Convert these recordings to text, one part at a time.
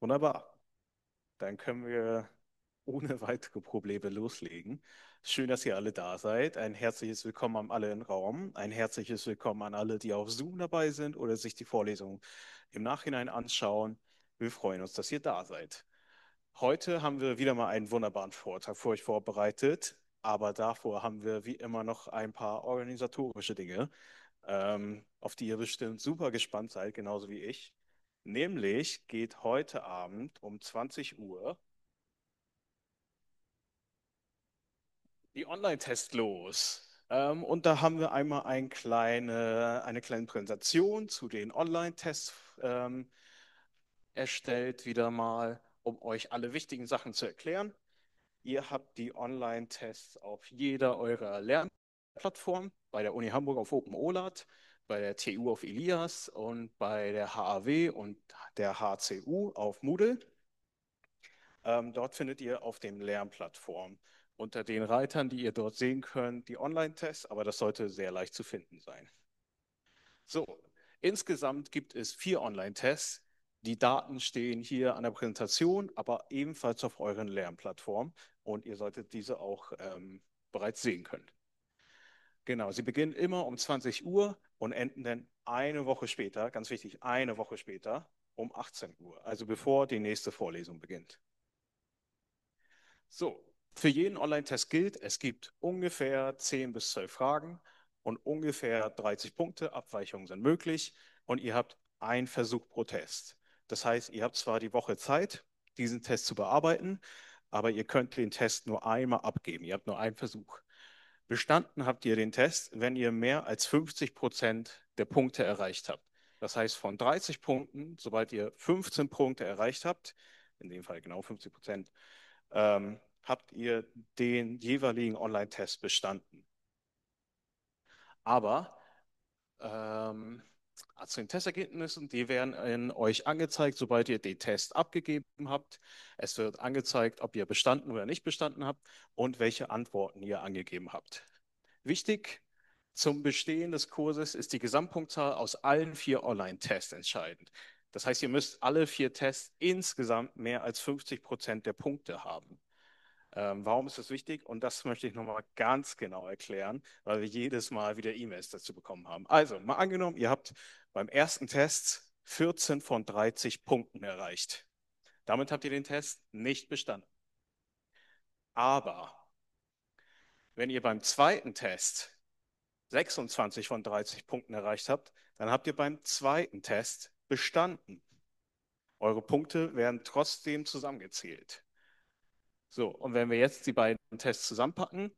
Wunderbar. Dann können wir ohne weitere Probleme loslegen. Schön, dass ihr alle da seid. Ein herzliches Willkommen an alle im Raum. Ein herzliches Willkommen an alle, die auf Zoom dabei sind oder sich die Vorlesung im Nachhinein anschauen. Wir freuen uns, dass ihr da seid. Heute haben wir wieder mal einen wunderbaren Vortrag für euch vorbereitet, aber davor haben wir wie immer noch ein paar organisatorische Dinge, auf die ihr bestimmt super gespannt seid, genauso wie ich. Nämlich geht heute Abend um 20 Uhr die Online-Test los. Und da haben wir einmal eine kleine Präsentation zu den Online-Tests erstellt, wieder mal, um euch alle wichtigen Sachen zu erklären. Ihr habt die Online-Tests auf jeder eurer Lernplattformen, bei der Uni Hamburg auf OpenOLAT, bei der TU auf Elias und bei der HAW und der HCU auf Moodle. Dort findet ihr auf den Lernplattformen unter den Reitern, die ihr dort sehen könnt, die Online-Tests, aber das sollte sehr leicht zu finden sein. So, insgesamt gibt es 4 Online-Tests. Die Daten stehen hier an der Präsentation, aber ebenfalls auf euren Lernplattformen und ihr solltet diese auch bereits sehen können. Genau, sie beginnen immer um 20 Uhr und enden dann eine Woche später, ganz wichtig, eine Woche später um 18 Uhr, also bevor die nächste Vorlesung beginnt. So, für jeden Online-Test gilt, es gibt ungefähr 10 bis 12 Fragen und ungefähr 30 Punkte. Abweichungen sind möglich und ihr habt einen Versuch pro Test. Das heißt, ihr habt zwar die Woche Zeit, diesen Test zu bearbeiten, aber ihr könnt den Test nur einmal abgeben. Ihr habt nur einen Versuch. Bestanden habt ihr den Test, wenn ihr mehr als 50% der Punkte erreicht habt. Das heißt, von 30 Punkten, sobald ihr 15 Punkte erreicht habt, in dem Fall genau 50%, habt ihr den jeweiligen Online-Test bestanden. Aber zu den Testergebnissen, die werden in euch angezeigt, sobald ihr den Test abgegeben habt. Es wird angezeigt, ob ihr bestanden oder nicht bestanden habt und welche Antworten ihr angegeben habt. Wichtig, zum Bestehen des Kurses ist die Gesamtpunktzahl aus allen 4 Online-Tests entscheidend. Das heißt, ihr müsst alle 4 Tests insgesamt mehr als 50% der Punkte haben. Warum ist das wichtig? Und das möchte ich nochmal ganz genau erklären, weil wir jedes Mal wieder E-Mails dazu bekommen haben. Also, mal angenommen, ihr habt beim ersten Test 14 von 30 Punkten erreicht. Damit habt ihr den Test nicht bestanden. Aber wenn ihr beim zweiten Test 26 von 30 Punkten erreicht habt, dann habt ihr beim zweiten Test bestanden. Eure Punkte werden trotzdem zusammengezählt. So, und wenn wir jetzt die beiden Tests zusammenpacken,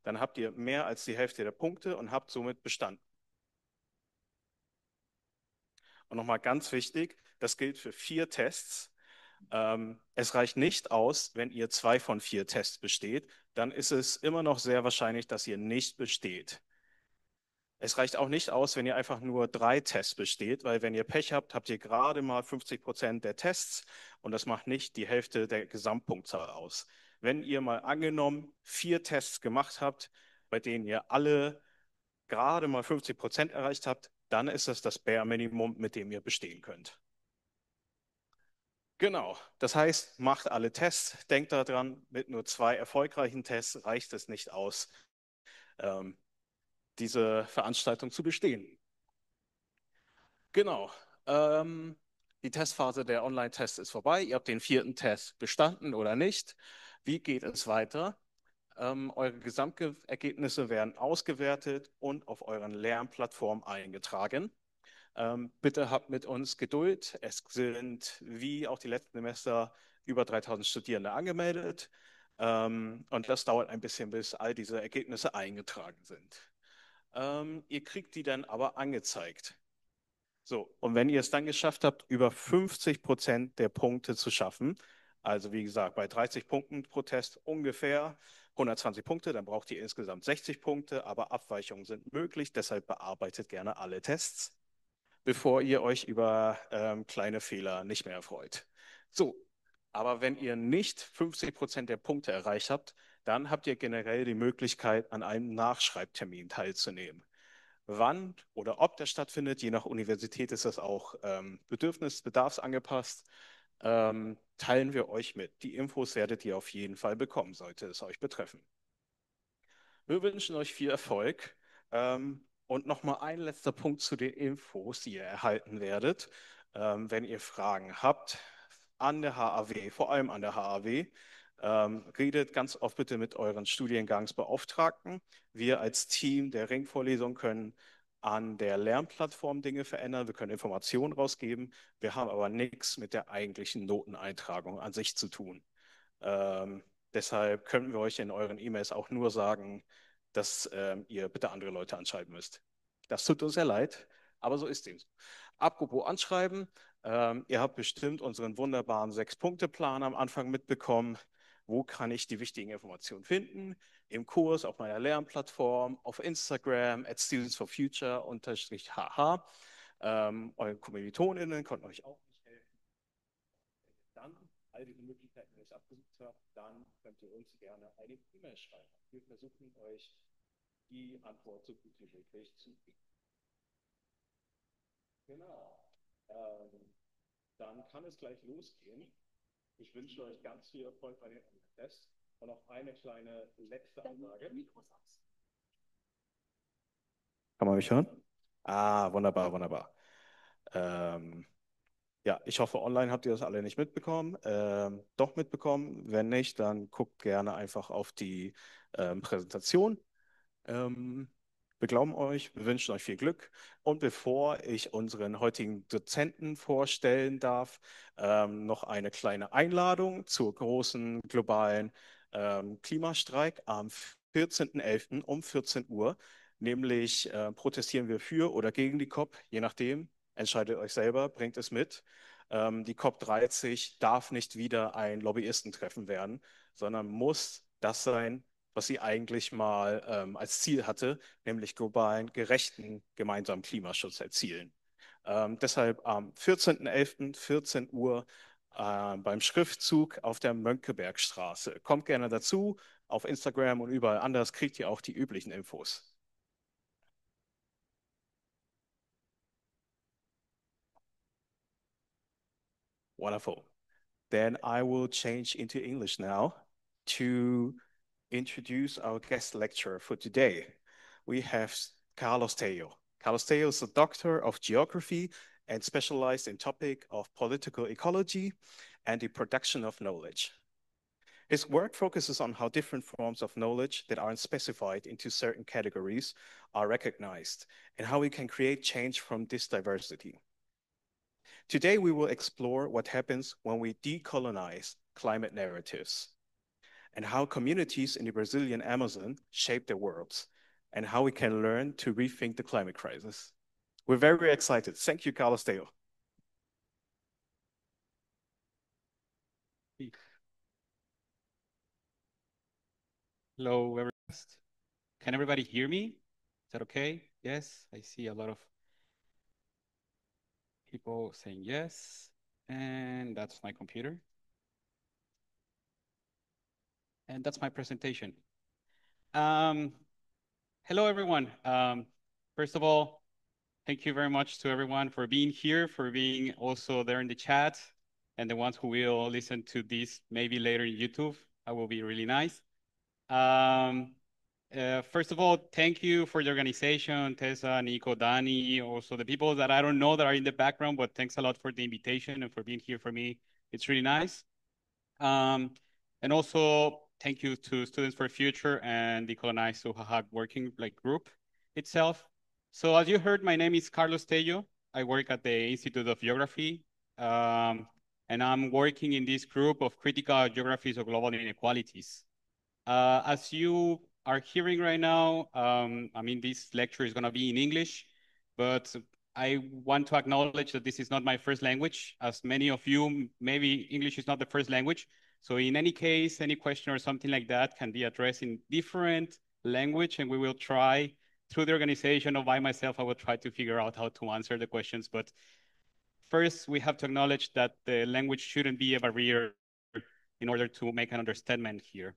dann habt ihr mehr als die Hälfte der Punkte und habt somit bestanden. Und nochmal ganz wichtig, das gilt für 4 Tests. Es reicht nicht aus, wenn ihr 2 von 4 Tests besteht, dann ist es immer noch sehr wahrscheinlich, dass ihr nicht besteht. Es reicht auch nicht aus, wenn ihr einfach nur 3 Tests besteht, weil wenn ihr Pech habt, habt ihr gerade mal 50% der Tests und das macht nicht die Hälfte der Gesamtpunktzahl aus. Wenn ihr mal angenommen 4 Tests gemacht habt, bei denen ihr alle gerade mal 50% erreicht habt, dann ist das das Bare Minimum, mit dem ihr bestehen könnt. Genau, das heißt, macht alle Tests, denkt daran, mit nur 2 erfolgreichen Tests reicht es nicht aus, ähm, diese Veranstaltung zu bestehen. Genau. Ähm, Die Testphase der Online-Tests ist vorbei. Ihr habt den 4. Test bestanden oder nicht. Wie geht es weiter? Eure Gesamtergebnisse werden ausgewertet und auf euren Lernplattformen eingetragen. Bitte habt mit uns Geduld. Es sind, wie auch die letzten Semester, über 3000 Studierende angemeldet. Und das dauert ein bisschen, bis all diese Ergebnisse eingetragen sind. Ihr kriegt die dann aber angezeigt. So, und wenn ihr es dann geschafft habt, über 50% der Punkte zu schaffen, also wie gesagt, bei 30 Punkten pro Test ungefähr 120 Punkte, dann braucht ihr insgesamt 60 Punkte, aber Abweichungen sind möglich, deshalb bearbeitet gerne alle Tests, bevor ihr euch über kleine Fehler nicht mehr freut. So, aber wenn ihr nicht 50% der Punkte erreicht habt, dann habt ihr generell die Möglichkeit, an einem Nachschreibtermin teilzunehmen. Wann oder ob der stattfindet, je nach Universität ist das auch bedarfsangepasst. teilen wir euch mit. Die Infos werdet ihr auf jeden Fall bekommen, sollte es euch betreffen. Wir wünschen euch viel Erfolg. Und nochmal ein letzter Punkt zu den Infos, die ihr erhalten werdet. Wenn ihr Fragen habt an der HAW, vor allem an der HAW, redet ganz oft bitte mit euren Studiengangsbeauftragten. Wir als Team der Ringvorlesung können an der Lernplattform Dinge verändern. Wir können Informationen rausgeben. Wir haben aber nichts mit der eigentlichen Noteneintragung an sich zu tun. Deshalb können wir euch in euren E-Mails auch nur sagen, dass ihr bitte andere Leute anschreiben müsst. Das tut uns sehr leid, aber so ist es. Apropos anschreiben, ihr habt bestimmt unseren wunderbaren 6-Punkte-Plan am Anfang mitbekommen. Wo kann ich die wichtigen Informationen finden? Im Kurs, auf meiner Lernplattform, auf Instagram, at studentsforfuture_hh. Eure KommilitonInnen konnten euch auch nicht helfen. Dann all diese Möglichkeiten, die ich abgesucht habe, dann könnt ihr uns gerne eine E-Mail schreiben. Wir versuchen euch die Antwort so gut wie möglich zu geben. Genau. Dann kann es gleich losgehen. Ich wünsche euch ganz viel Erfolg bei den Tests und noch eine kleine letzte Ansage. Kann man mich hören? Ah, wunderbar, wunderbar. Ja, ich hoffe, online habt ihr das alle nicht mitbekommen. Doch mitbekommen. Wenn nicht, dann guckt gerne einfach auf die Präsentation. Ähm, Wir glauben euch, wir wünschen euch viel Glück. Und bevor ich unseren heutigen Dozenten vorstellen darf, noch eine kleine Einladung zur großen globalen Klimastreik am 14.11. um 14 Uhr. Nämlich protestieren wir für oder gegen die COP, je nachdem. Entscheidet euch selber, bringt es mit. Die COP30 darf nicht wieder ein Lobbyistentreffen werden, sondern muss das sein, was sie eigentlich mal als Ziel hatte, nämlich globalen, gerechten gemeinsamen Klimaschutz erzielen. Deshalb am 14.11. 14 Uhr beim Schriftzug auf der Mönckebergstraße. Kommt gerne dazu. Auf Instagram und überall anders kriegt ihr auch die üblichen Infos. Wonderful. Then I will change into English now to introduce our guest lecturer for today. We have Carlos Tello. Carlos Tello is a doctor of geography and specialized in topic of political ecology and the production of knowledge. His work focuses on how different forms of knowledge that aren't specified into certain categories are recognized and how we can create change from this diversity. Today, we will explore what happens when we decolonize climate narratives and how communities in the Brazilian Amazon shape their worlds and how we can learn to rethink the climate crisis. We're very excited. Thank you, Carlos Tello. Hello, everyone. Can everybody hear me? Is that okay? Yes, I see a lot of people saying yes, and that's my computer. And that's my presentation. Um, Hello, everyone. First of all, thank you very much to everyone for being here, for being also there in the chat, and the ones who will listen to this maybe later in YouTube. That will be really nice. First of all, thank you for the organization, Tessa, Nico, Dani, also the people that I don't know that are in the background, but thanks a lot for the invitation and for being here for me. It's really nice. And also thank you to Students for Future and the Colonize Suhahag working group itself. So as you heard, my name is Carlos Tello. I work at the Institute of Geography, and I'm working in this group of critical geographies of global inequalities. As you are hearing right now, I mean, this lecture is going to be in English, but I want to acknowledge that this is not my first language. As many of you, maybe English is not the first language. So in any case, any question or something like that can be addressed in different language, and we will try through the organization or by myself, I will try to figure out how to answer the questions. But first, we have to acknowledge that the language shouldn't be a barrier in order to make an understanding here.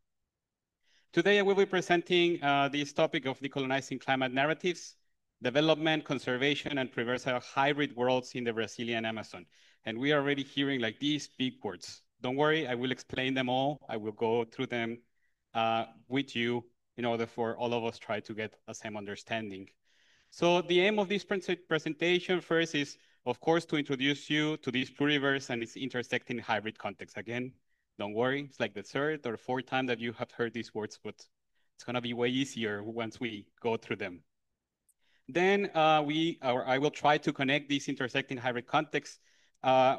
Today, I will be presenting this topic of decolonizing climate narratives. development, conservation, and preservation of hybrid worlds in the Brazilian Amazon. And we are already hearing like these big words. Don't worry, I will explain them all. I will go through them with you in order for all of us try to get the same understanding. So the aim of this presentation first is, of course, to introduce you to this pluriverse and its intersecting hybrid context. Again, don't worry, it's like the third or fourth time that you have heard these words, but it's gonna be way easier once we go through them. Then I will try to connect these intersecting hybrid contexts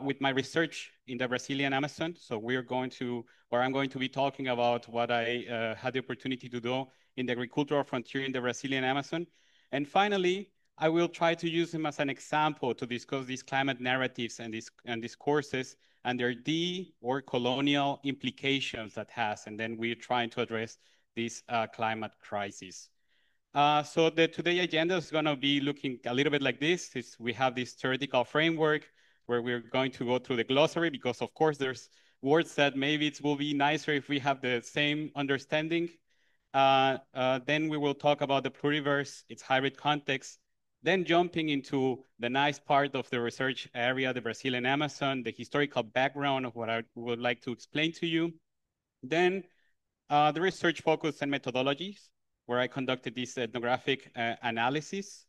with my research in the Brazilian Amazon. So I'm going to be talking about what I had the opportunity to do in the agricultural frontier in the Brazilian Amazon. And finally, I will try to use them as an example to discuss these climate narratives and discourses and their or colonial implications that has. And then we're trying to address this climate crisis. So the today agenda is going to be looking a little bit like this. We have this theoretical framework where we're going to go through the glossary because, of course, there's words that maybe it will be nicer if we have the same understanding. Then we will talk about the pluriverse, its hybrid context, then jumping into the nice part of the research area, the Brazilian Amazon, the historical background of what I would like to explain to you. Then the research focus and methodologies, where I conducted this ethnographic analysis.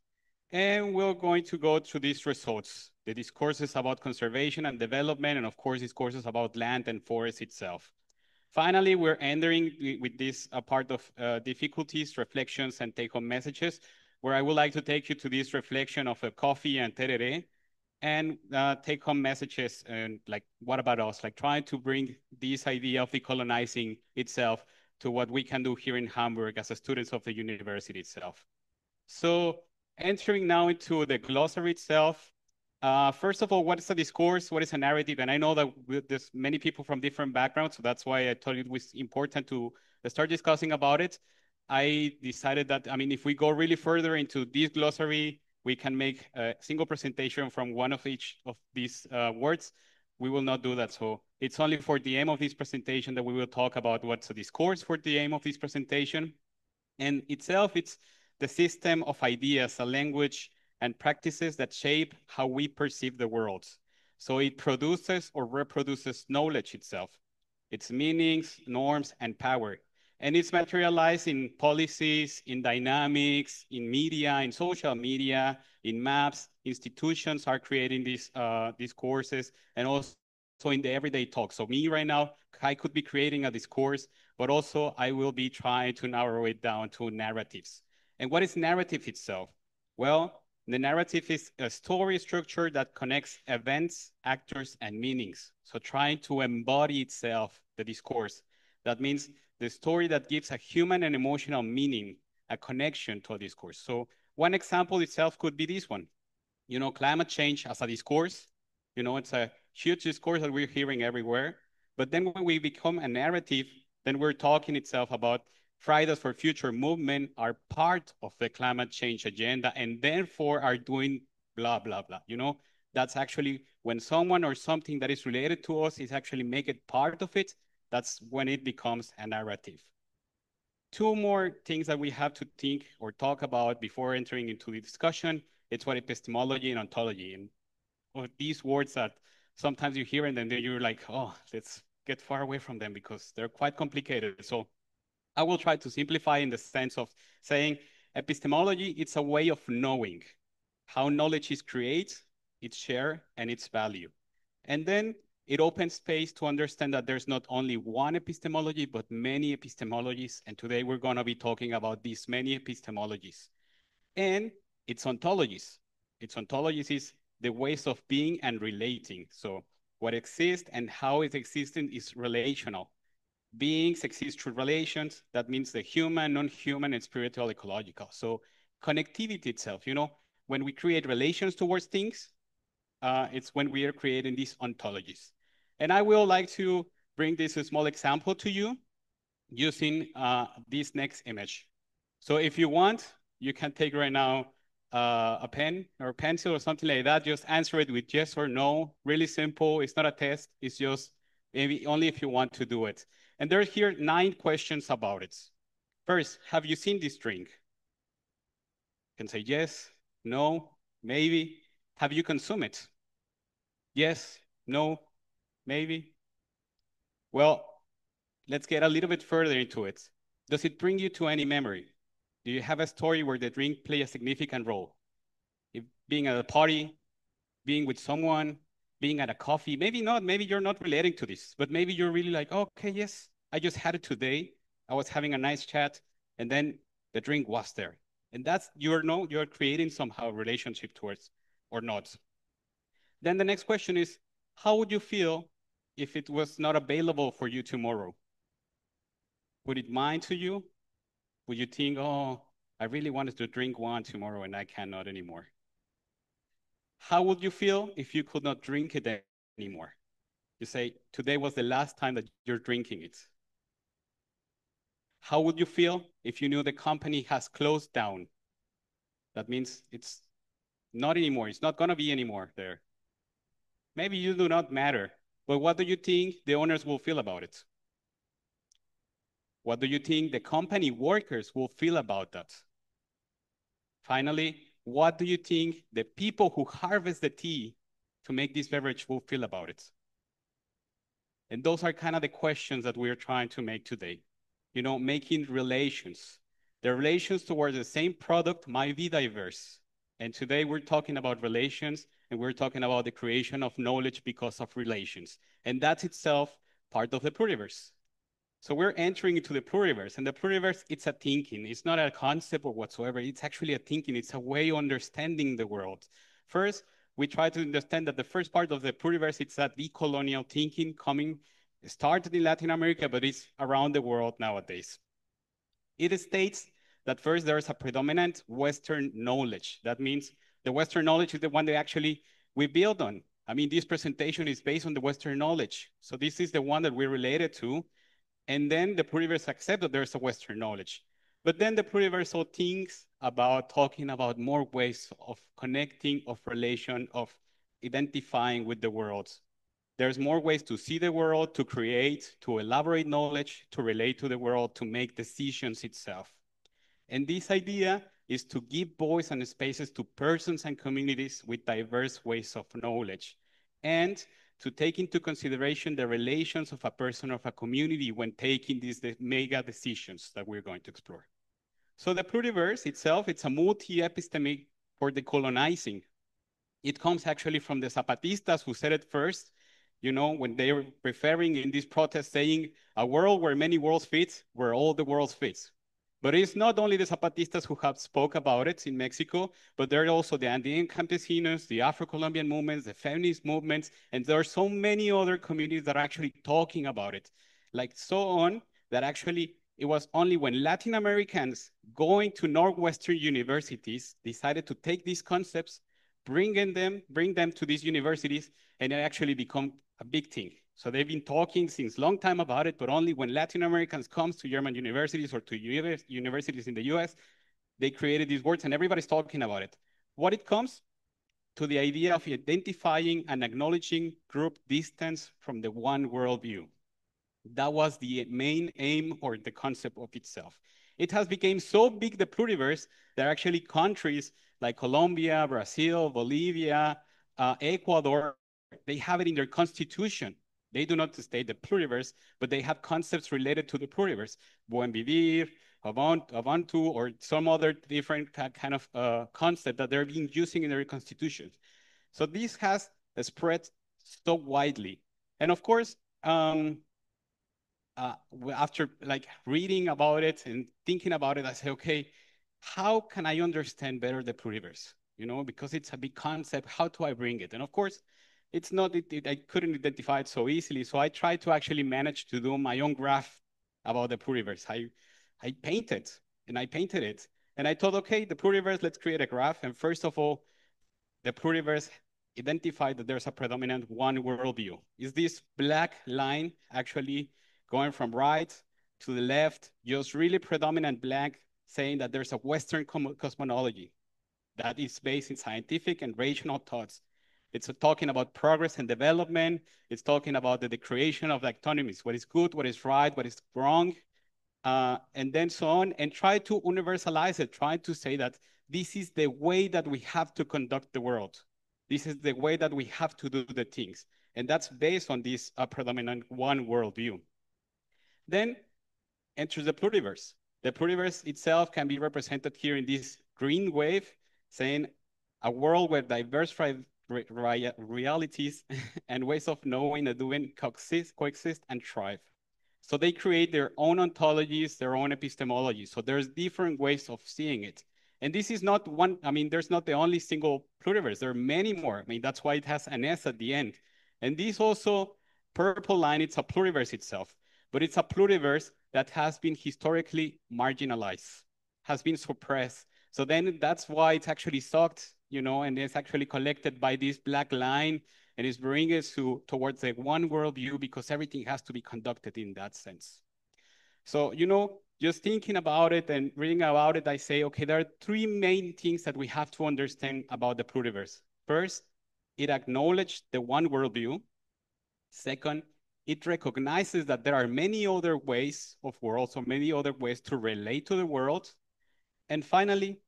And we're going to go through these results, the discourses about conservation and development, and of course, discourses about land and forest itself. Finally, we're entering with this part of difficulties, reflections, and take-home messages, where I would like to take you to this reflection of a coffee and tereré, and take-home messages and like, what about us? Like trying to bring this idea of decolonizing itself to what we can do here in Hamburg as students of the university itself. So entering now into the glossary itself, first of all, what is a discourse? What is a narrative? And I know that there's many people from different backgrounds, so that's why I thought it was important to start discussing about it. I decided that, I mean, if we go really further into this glossary, we can make a single presentation from one of each of these words. We will not do that. So it's only for the aim of this presentation that we will talk about what's a discourse for the aim of this presentation. And itself, it's the system of ideas, a language, and practices that shape how we perceive the world. So it produces or reproduces knowledge itself, its meanings, norms, and power. And it's materialized in policies, in dynamics, in media, in social media, in maps. Institutions are creating these discourses, and also in the everyday talk. So me right now, I could be creating a discourse, but also I will be trying to narrow it down to narratives. And what is narrative itself? Well, the narrative is a story structure that connects events, actors, and meanings. So trying to embody itself, the discourse. That means the story that gives a human and emotional meaning, a connection to a discourse. So one example itself could be this one. You know, climate change as a discourse. You know, it's a huge discourse that we're hearing everywhere. But then when we become a narrative, then we're talking itself about Fridays for Future movement are part of the climate change agenda and therefore are doing blah, blah, blah. You know, that's actually when someone or something that is related to us is actually make it part of it, that's when it becomes a narrative. Two more things that we have to think or talk about before entering into the discussion. It's what epistemology and ontology. And these words that sometimes you hear and then you're like, oh, let's get far away from them because they're quite complicated. So I will try to simplify in the sense of saying epistemology, it's a way of knowing how knowledge is created, its share, and its value. And then it opens space to understand that there's not only one epistemology, but many epistemologies. And today we're going to be talking about these many epistemologies. And its ontologies. Its ontologies is the ways of being and relating. So what exists and how it's existing is relational. Beings exist through relations. That means the human, non-human, and spiritual, ecological. So connectivity itself, you know, when we create relations towards things, it's when we are creating these ontologies. And I will like to bring this small example to you using this next image. So if you want, you can take right now a pen or pencil or something like that. Just answer it with yes or no. Really simple. It's not a test. It's just maybe only if you want to do it. And there are here 9 questions about it. First, have you seen this drink? You can say yes, No, maybe. Have you consumed it? Yes, no, maybe. Well, let's get a little bit further into it. Does it bring you to any memory? Do you have a story where the drink play a significant role? If being at a party, being with someone, being at a coffee, maybe not, maybe you're not relating to this, but maybe you're really like, oh, okay, yes, I just had it today. I was having a nice chat, and then the drink was there. And that's, you're creating somehow relationship towards or not. Then the next question is, how would you feel if it was not available for you tomorrow? Would it mind to you? Would you think, oh, I really wanted to drink one tomorrow and I cannot anymore? How would you feel if you could not drink it anymore? You say, today was the last time that you're drinking it. How would you feel if you knew the company has closed down? That means it's not anymore. It's not going to be anymore there. Maybe you do not matter, but what do you think the owners will feel about it? What do you think the company workers will feel about that? Finally, what do you think the people who harvest the tea to make this beverage will feel about it? And those are kind of the questions that we're trying to make today. You know, making relations. The relations towards the same product might be diverse. And today we're talking about relations, and we're talking about the creation of knowledge because of relations. And that's itself part of the pluriverse. So we're entering into the pluriverse, and the pluriverse, it's a thinking. It's not a concept or whatsoever. It's actually a thinking. It's a way of understanding the world. First, we try to understand that the first part of the pluriverse, it's that decolonial thinking started in Latin America, but it's around the world nowadays. It states that first there is a predominant Western knowledge. That means the Western knowledge is the one that actually we build on. I mean, this presentation is based on the Western knowledge. So this is the one that we're related to. And then the pluriverse accepts that there's a Western knowledge. But then the pluriverse also thinks about talking about more ways of connecting, of relation, of identifying with the world. There's more ways to see the world, to create, to elaborate knowledge, to relate to the world, to make decisions itself. And this idea is to give voice and spaces to persons and communities with diverse ways of knowledge, and to take into consideration the relations of a person of a community when taking these mega decisions that we're going to explore. So the pluriverse itself, it's a multi-epistemic for decolonizing. It comes actually from the Zapatistas who said it first, you know, when they were referring in this protest saying, a world where many worlds fit, where all the worlds fits. But it's not only the Zapatistas who have spoke about it in Mexico, but there are also the Andean campesinos, the Afro-Colombian movements, the feminist movements, and there are so many other communities that are actually talking about it. Like so on, that actually it was only when Latin Americans going to Northwestern universities decided to take these concepts, bring them to these universities, and it actually become a big thing. So they've been talking since long time about it, but only when Latin Americans comes to German universities or to universities in the US, they created these words and everybody's talking about it. What it comes to the idea of identifying and acknowledging group distance from the one worldview. That was the main aim or the concept of itself. It has become so big, the pluriverse, that actually countries like Colombia, Brazil, Bolivia, Ecuador, they have it in their constitution. They do not state the pluriverse, but they have concepts related to the pluriverse. Buen vivir, Ubuntu, or some other different kind of concept that they're being using in their constitutions. So this has spread so widely. And of course, after like reading about it and thinking about it, I say, okay, how can I understand better the pluriverse? You know, because it's a big concept, how do I bring it? And of course, it's not, I couldn't identify it so easily. So I tried to actually manage to do my own graph about the pluriverse. I painted and I painted it. And I thought, okay, the pluriverse, let's create a graph. And first of all, the pluriverse identified that there's a predominant one worldview. Is this black line actually going from right to the left, just really predominant black, saying that there's a Western cosmology that is based in scientific and rational thoughts. It's talking about progress and development. It's talking about the creation of dichotomies, what is good, what is right, what is wrong, and then so on, and try to universalize it, try to say that this is the way that we have to conduct the world. This is the way that we have to do the things. And that's based on this predominant one worldview. Then enters the pluriverse. The pluriverse itself can be represented here in this green wave, saying a world where diverse realities and ways of knowing and doing coexist and thrive. So they create their own ontologies, their own epistemologies. So there's different ways of seeing it. And this is not one, I mean, there's not the only single pluriverse. There are many more. I mean, that's why it has an S at the end. And this also, purple line, it's a pluriverse itself, but it's a pluriverse that has been historically marginalized, has been suppressed. So then that's why it's actually sucked, you know, and it's actually collected by this black line, and it's bringing us towards a one worldview because everything has to be conducted in that sense. So, you know, just thinking about it and reading about it, I say, okay, there are three main things that we have to understand about the pluriverse. First, it acknowledged the one worldview. Second, it recognizes that there are many other ways of worlds or many other ways to relate to the world. And finally,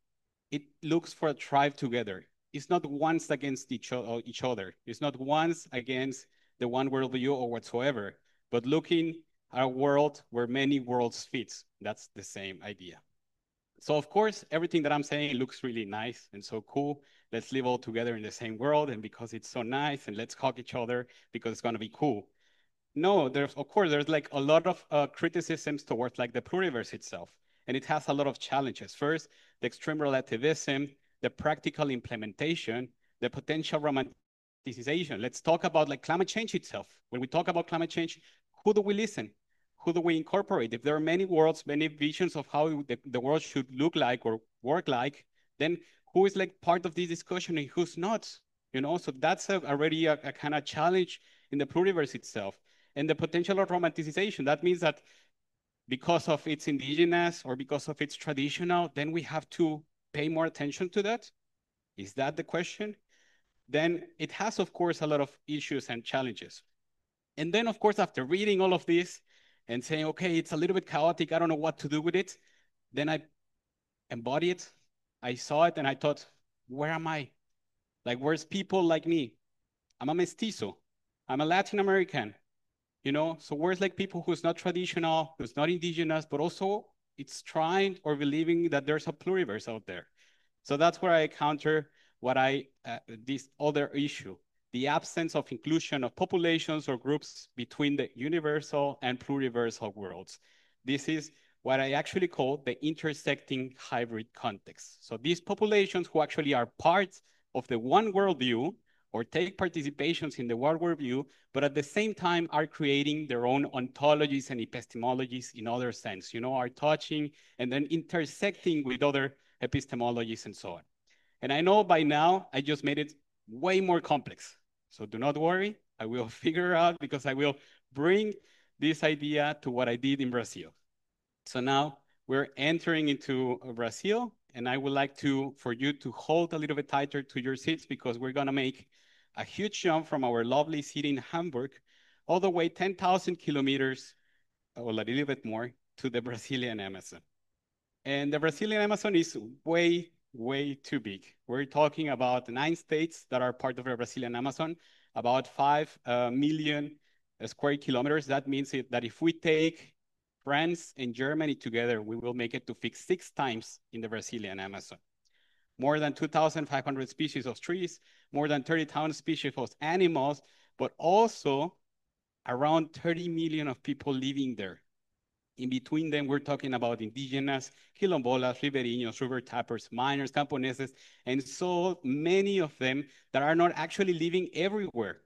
it looks for a thrive together. It's not once against each other. It's not once against the one worldview or whatsoever, but looking at a world where many worlds fit. That's the same idea. So of course, everything that I'm saying looks really nice and so cool. Let's live all together in the same world, and because it's so nice, and let's hug each other because it's gonna be cool. No, there's of course there's like a lot of criticisms towards like the pluriverse itself, and it has a lot of challenges. First, the extreme relativism, the practical implementation, the potential romanticization. Let's talk about like climate change itself. When we talk about climate change, who do we listen? Who do we incorporate? If there are many worlds, many visions of how the world should look like or work like, then who is like part of this discussion and who's not? You know, so that's already a kind of challenge in the pluriverse itself. And the potential of romanticization, that means that because of its indigenous or because of its traditional, then we have to pay more attention to that. Is that the question? Then it has, of course, a lot of issues and challenges. And then, of course, after reading all of this and saying, okay, it's a little bit chaotic, I don't know what to do with it, then I embodied it. I saw it and I thought, where am I? Like, where's people like me? I'm a mestizo. I'm a Latin American. You know, so where's like people who's not traditional, who's not indigenous, but also it's trying or believing that there's a pluriverse out there. So that's where I counter this other issue, the absence of inclusion of populations or groups between the universal and pluriversal worlds. This is what I actually call the intersecting hybrid context. So these populations who actually are part of the one worldview or take participations in the one worldview, but at the same time are creating their own ontologies and epistemologies in other sense, you know, are touching and then intersecting with other epistemologies and so on. And I know by now I just made it way more complex. So do not worry, I will figure out because I will bring this idea to what I did in Brazil. So now we're entering into Brazil, and I would like for you to hold a little bit tighter to your seats because we're gonna make a huge jump from our lovely city in Hamburg all the way 10,000 kilometers, or a little bit more, to the Brazilian Amazon. And the Brazilian Amazon is way, way too big. We're talking about 9 states that are part of the Brazilian Amazon, about 5 million square kilometers. That means that if we take France and Germany together, we will make it to fix 6 times in the Brazilian Amazon. More than 2,500 species of trees, more than 30,000 species of animals, but also around 30 million of people living there. In between them, we're talking about indigenous, quilombolas, riberinos, river tappers, miners, camponeses, and so many of them that are not actually living everywhere.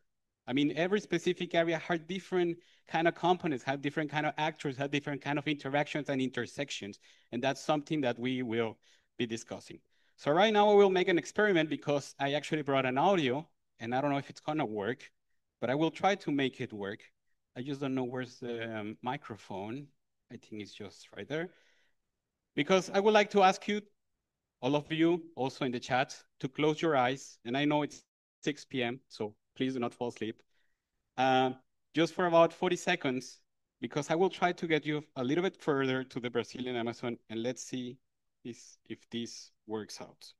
I mean, every specific area has different kind of components, have different kind of actors, have different kind of interactions and intersections. And that's something that we will be discussing. So right now we will make an experiment because I actually brought an audio and I don't know if it's gonna work, but I will try to make it work. I just don't know where's the microphone. I think it's just right there. Because I would like to ask you, all of you, also in the chat, to close your eyes. And I know it's 6 p.m., so please do not fall asleep. Just for about 40 seconds, because I will try to get you a little bit further to the Brazilian Amazon, and let's see is if this works out.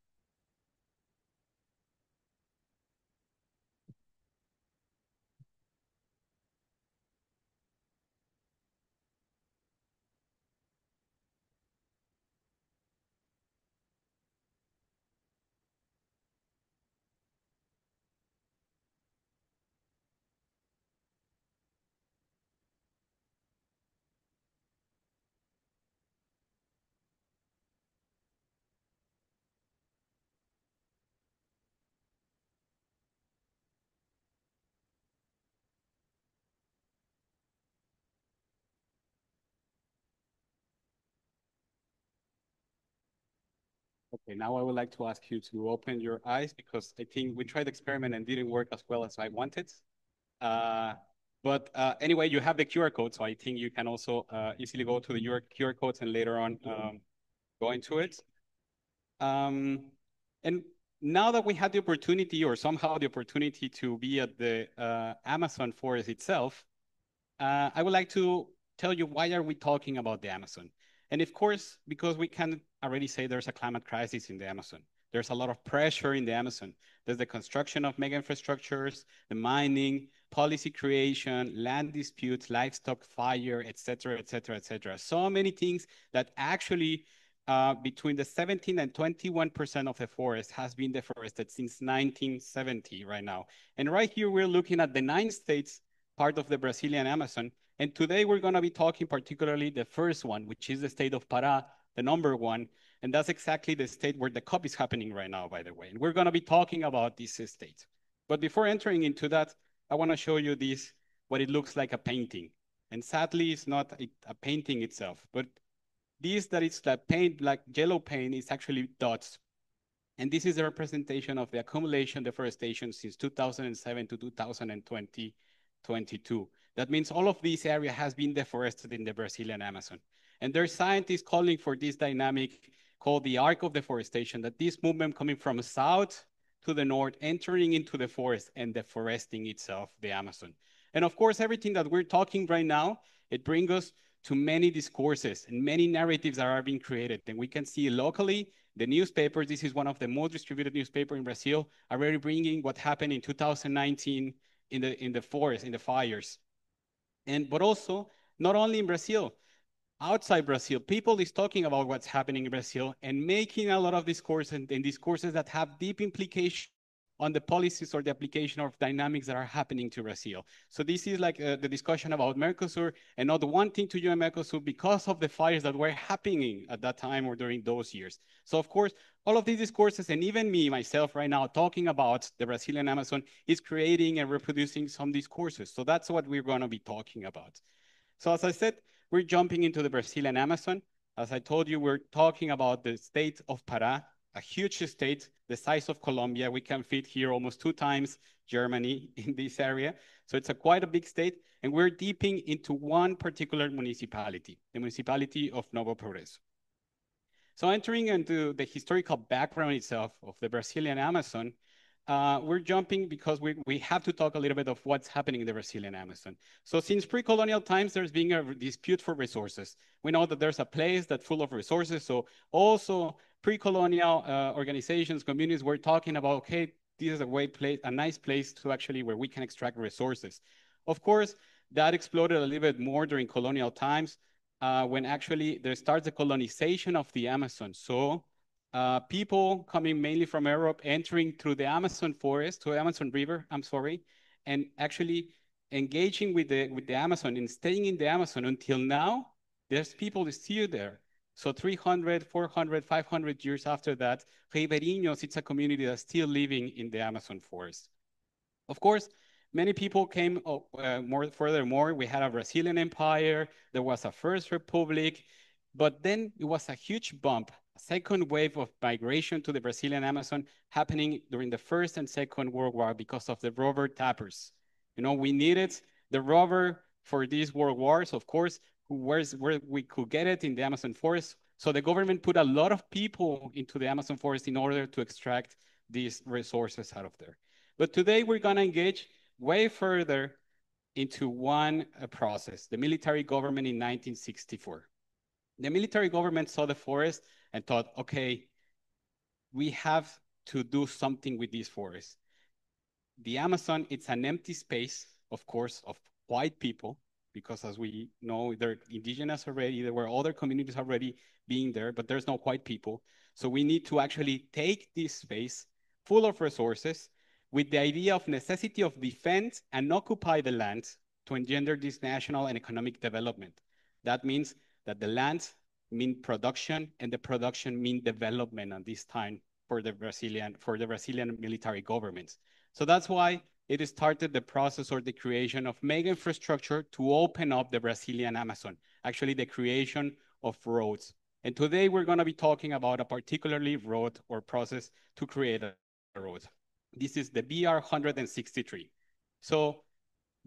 Okay, now I would like to ask you to open your eyes because I think we tried the experiment and didn't work as well as I wanted. Uh, but anyway, you have the QR code, so I think you can also easily go to the QR codes and later on go into it. Um, and now that we had the opportunity, or somehow the opportunity to be at the Amazon forest itself, I would like to tell you why are we talking about the Amazon? And of course, because we can already say there's a climate crisis in the Amazon. There's a lot of pressure in the Amazon. There's the construction of mega infrastructures, the mining, policy creation, land disputes, livestock fire, etc., etc., etc. So many things that actually between the 17 and 21% of the forest has been deforested since 1970 right now. And right here, we're looking at the 9 states part of the Brazilian Amazon. And today we're going to be talking particularly the first one, which is the state of Pará, the number one. And that's exactly the state where the COP is happening right now, by the way. And we're going to be talking about this state. But before entering into that, I want to show you this, what it looks like a painting. And sadly, it's not a painting itself, but this that it's like paint, like yellow paint, is actually dots. And this is a representation of the accumulation deforestation since 2007 to 2020, 22. That means all of this area has been deforested in the Brazilian Amazon. And there are scientists calling for this dynamic called the arc of deforestation, that this movement coming from south to the north, entering into the forest and deforesting itself, the Amazon. And of course, everything that we're talking right now, it brings us to many discourses and many narratives that are being created. And we can see locally, the newspapers, this is one of the most distributed newspapers in Brazil, are already bringing what happened in 2019 in the forest, in the fires. But also, not only in Brazil, outside Brazil, people is talking about what's happening in Brazil and making a lot of discourse and discourses that have deep implications on the policies or the application of dynamics that are happening to Brazil. So this is like the discussion about Mercosur and not wanting to join Mercosur because of the fires that were happening at that time or during those years. So of course, all of these discourses, and even me, myself right now, talking about the Brazilian Amazon is creating and reproducing some discourses. So that's what we're gonna be talking about. So as I said, we're jumping into the Brazilian Amazon. As I told you, we're talking about the state of Pará, a huge state, the size of Colombia. We can fit here almost 2 times Germany in this area. So it's quite a big state. And we're deeping into one particular municipality, the municipality of Novo Progreso. So entering into the historical background itself of the Brazilian Amazon, we're jumping because we have to talk a little bit of what's happening in the Brazilian Amazon. So since pre-colonial times, there's been a dispute for resources. We know that there's a place that's full of resources. So also pre-colonial organizations, communities were talking about, okay, this is a nice place to actually where we can extract resources. Of course, that exploded a little bit more during colonial times when actually there starts the colonization of the Amazon. So people coming mainly from Europe entering through the Amazon forest, to the Amazon River, I'm sorry, and actually engaging with the Amazon and staying in the Amazon until now, there's people still there. So 300, 400, 500 years after that, Ribeirinhos, it's a community that's still living in the Amazon forest. Of course, many people came furthermore. We had a Brazilian empire. There was a first republic, but then it was a huge bump, a second wave of migration to the Brazilian Amazon happening during the First and Second World War because of the rubber tappers. You know, we needed the rubber for these world wars, of course, where we could get it in the Amazon forest. So the government put a lot of people into the Amazon forest in order to extract these resources out of there. But today we're going to engage way further into one process, the military government in 1964. The military government saw the forest and thought, okay, we have to do something with these forests. The Amazon, it's an empty space, of course, of white people, because as we know, they're indigenous already, there were other communities already being there, but there's no white people. So we need to actually take this space full of resources with the idea of necessity of defend and occupy the land to engender this national and economic development. That means that the land mean production and the production mean development at this time for the Brazilian military governments. So that's why it started the process or the creation of mega infrastructure to open up the Brazilian Amazon, actually the creation of roads. And today we're going to be talking about a particularly road or process to create a road. This is the BR 163. So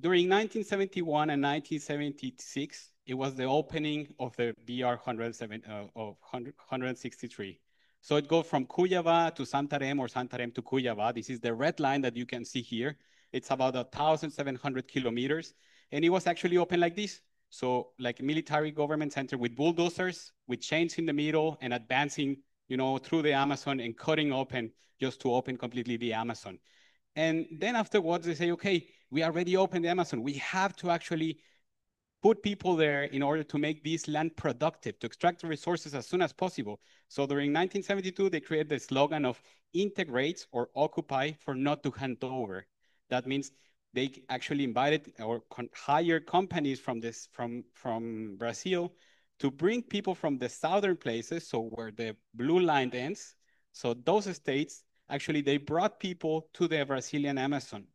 during 1971 and 1976, it was the opening of the BR 163. So it goes from Cuiabá to Santarém or Santarém to Cuiabá. This is the red line that you can see here. It's about 1,700 kilometers. And it was actually open like this. So like military government center with bulldozers, with chains in the middle and advancing, through the Amazon and cutting open just to open completely the Amazon. And then afterwards, they say, okay, we already opened the Amazon. We have to actually put people there in order to make this land productive, to extract the resources as soon as possible. So during 1972, they created the slogan of integrate or occupy for not to hand over. That means they actually invited or hired companies from Brazil to bring people from the southern places, so where the blue line ends. So those states, actually, they brought people to the Brazilian Amazon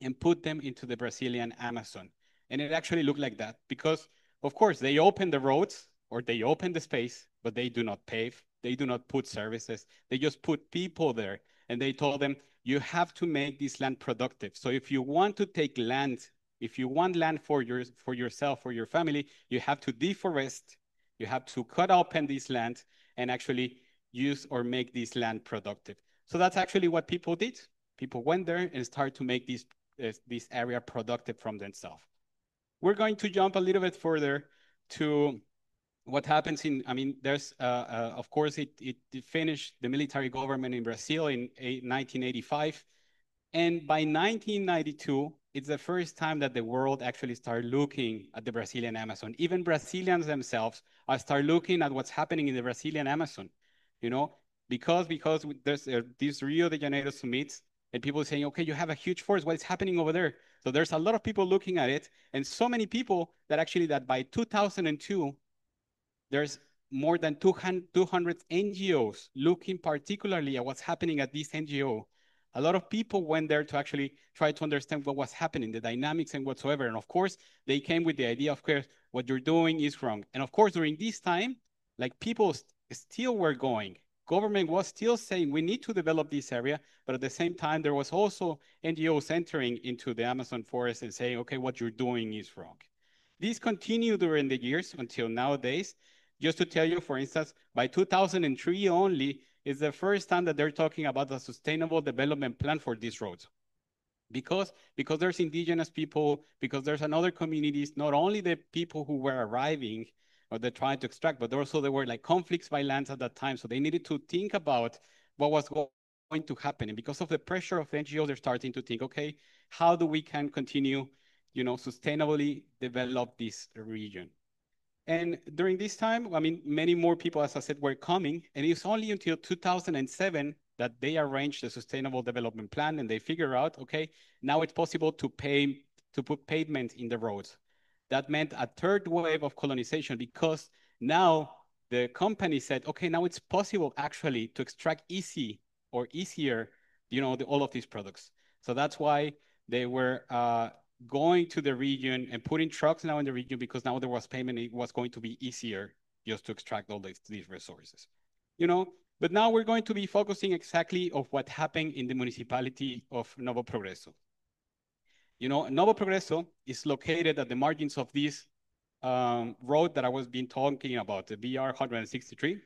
and put them into the Brazilian Amazon. And it actually looked like that because, of course, they open the roads or they open the space, but they do not pave. They do not put services. They just put people there. And they told them, you have to make this land productive. So if you want to take land, if you want land for yourself, for your family, you have to deforest. You have to cut open this land and actually use or make this land productive. So that's actually what people did. People went there and started to make this area productive from themselves. We're going to jump a little bit further to what happens there's, of course, it finished the military government in Brazil in 1985. And by 1992, it's the first time that the world actually started looking at the Brazilian Amazon. Even Brazilians themselves are start looking at what's happening in the Brazilian Amazon, because there's these Rio de Janeiro summits and people saying, okay, you have a huge forest, what is happening over there? So there's a lot of people looking at it, and so many people that actually that by 2002, there's more than 200 NGOs looking particularly at what's happening at this NGO. A lot of people went there to actually try to understand what was happening, the dynamics and whatsoever. And of course, they came with the idea, of course, what you're doing is wrong. And of course, during this time, like people still were going. Government was still saying we need to develop this area, but at the same time, there was also NGOs entering into the Amazon forest and saying, okay, what you're doing is wrong. This continued during the years until nowadays. Just to tell you, for instance, by 2003 only is the first time that they're talking about a sustainable development plan for these roads. Because there's indigenous people, because there's another communities, not only the people who were arriving or they're trying to extract, but also there were like conflicts by lands at that time. So they needed to think about what was going to happen. And because of the pressure of the NGOs, they're starting to think, okay, how do we can continue, sustainably develop this region? And during this time, many more people, as I said, were coming. And it's only until 2007 that they arranged the Sustainable Development Plan and they figure out, okay, now it's possible to put pavement in the roads. That meant a third wave of colonization because now the company said, okay, now it's possible actually to extract easier, all of these products. So that's why they were going to the region and putting trucks now in the region because now there was payment, it was going to be easier just to extract all these resources. But now we're going to be focusing exactly of what happened in the municipality of Novo Progreso. Novo Progreso is located at the margins of this road that I was been talking about, the BR 163,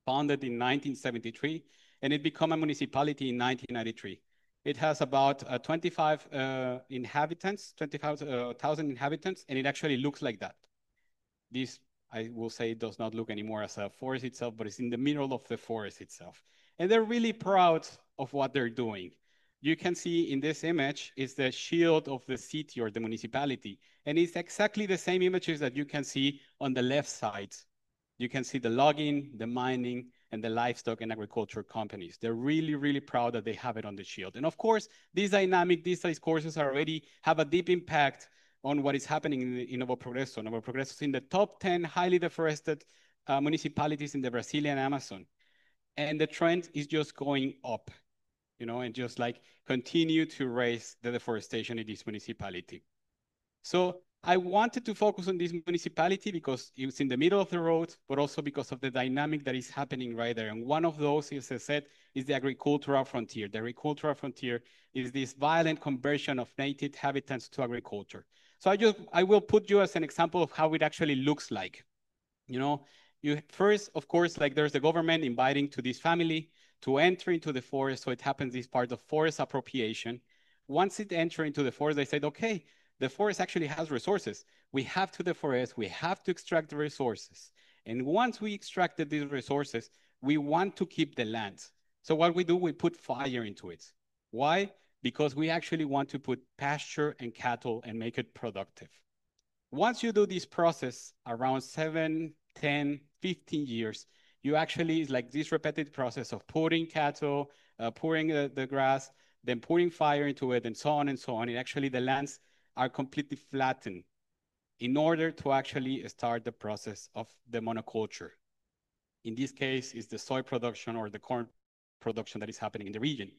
founded in 1973, and it became a municipality in 1993. It has about 25 inhabitants, 25,000 inhabitants, and it actually looks like that. This I will say it does not look anymore as a forest itself, but it's in the middle of the forest itself. And they're really proud of what they're doing. You can see in this image is the shield of the city or the municipality. And it's exactly the same images that you can see on the left side. You can see the logging, the mining, and the livestock and agriculture companies. They're really, really proud that they have it on the shield. And of course, these discourses already have a deep impact on what is happening in Novo Progreso. Novo Progreso is in the top 10 highly deforested municipalities in the Brazilian Amazon. And the trend is just going up, and just like continue to raise the deforestation in this municipality. So I wanted to focus on this municipality because it's in the middle of the road, but also because of the dynamic that is happening right there. And one of those, as I said, is the agricultural frontier. The agricultural frontier is this violent conversion of native habitats to agriculture. So I will put you as an example of how it actually looks like. You first, of course, like there's the government inviting to this family to enter into the forest. So it happens this part of forest appropriation. Once it enters into the forest, they said, okay, the forest actually has resources. We have to deforest, we have to extract the resources. And once we extracted these resources, we want to keep the land. So what we do, we put fire into it. Why? Because we actually want to put pasture and cattle and make it productive. Once you do this process around 7, 10, 15 years, you actually, it's like this repetitive process of putting cattle, pouring the grass, then putting fire into it, and so on and so on. And actually the lands are completely flattened in order to actually start the process of the monoculture. In this case, it's the soy production or the corn production that is happening in the region.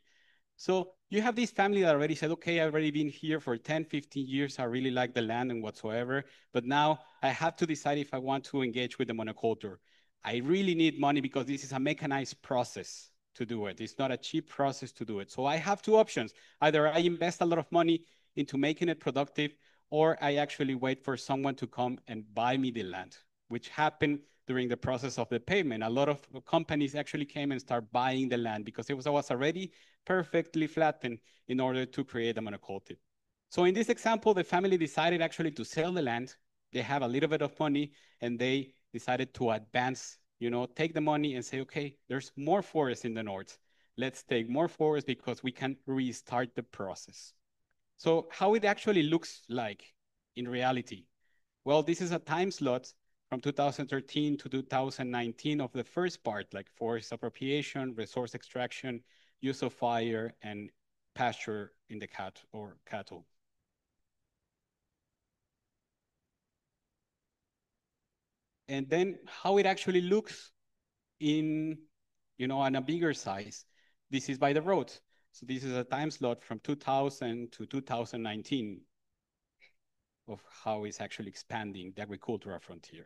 So you have this family that already said, okay, I've already been here for 10, 15 years. I really like the land and whatsoever. But now I have to decide if I want to engage with the monoculture. I really need money because this is a mechanized process to do it. It's not a cheap process to do it. So I have two options. Either I invest a lot of money into making it productive, or I actually wait for someone to come and buy me the land, which happened during the process of the payment. A lot of companies actually came and start buying the land because it was already perfectly flattened in order to create a monoculture. So in this example, the family decided actually to sell the land. They have a little bit of money and they decided to advance, take the money and say, okay, there's more forest in the north. Let's take more forest because we can restart the process. So how it actually looks like in reality. Well, this is a time slot from 2013 to 2019 of the first part, like forest appropriation, resource extraction, use of fire, and pasture in the cattle. And then how it actually looks in, on a bigger size. This is by the road. So this is a time slot from 2000 to 2019 of how it's actually expanding the agricultural frontier.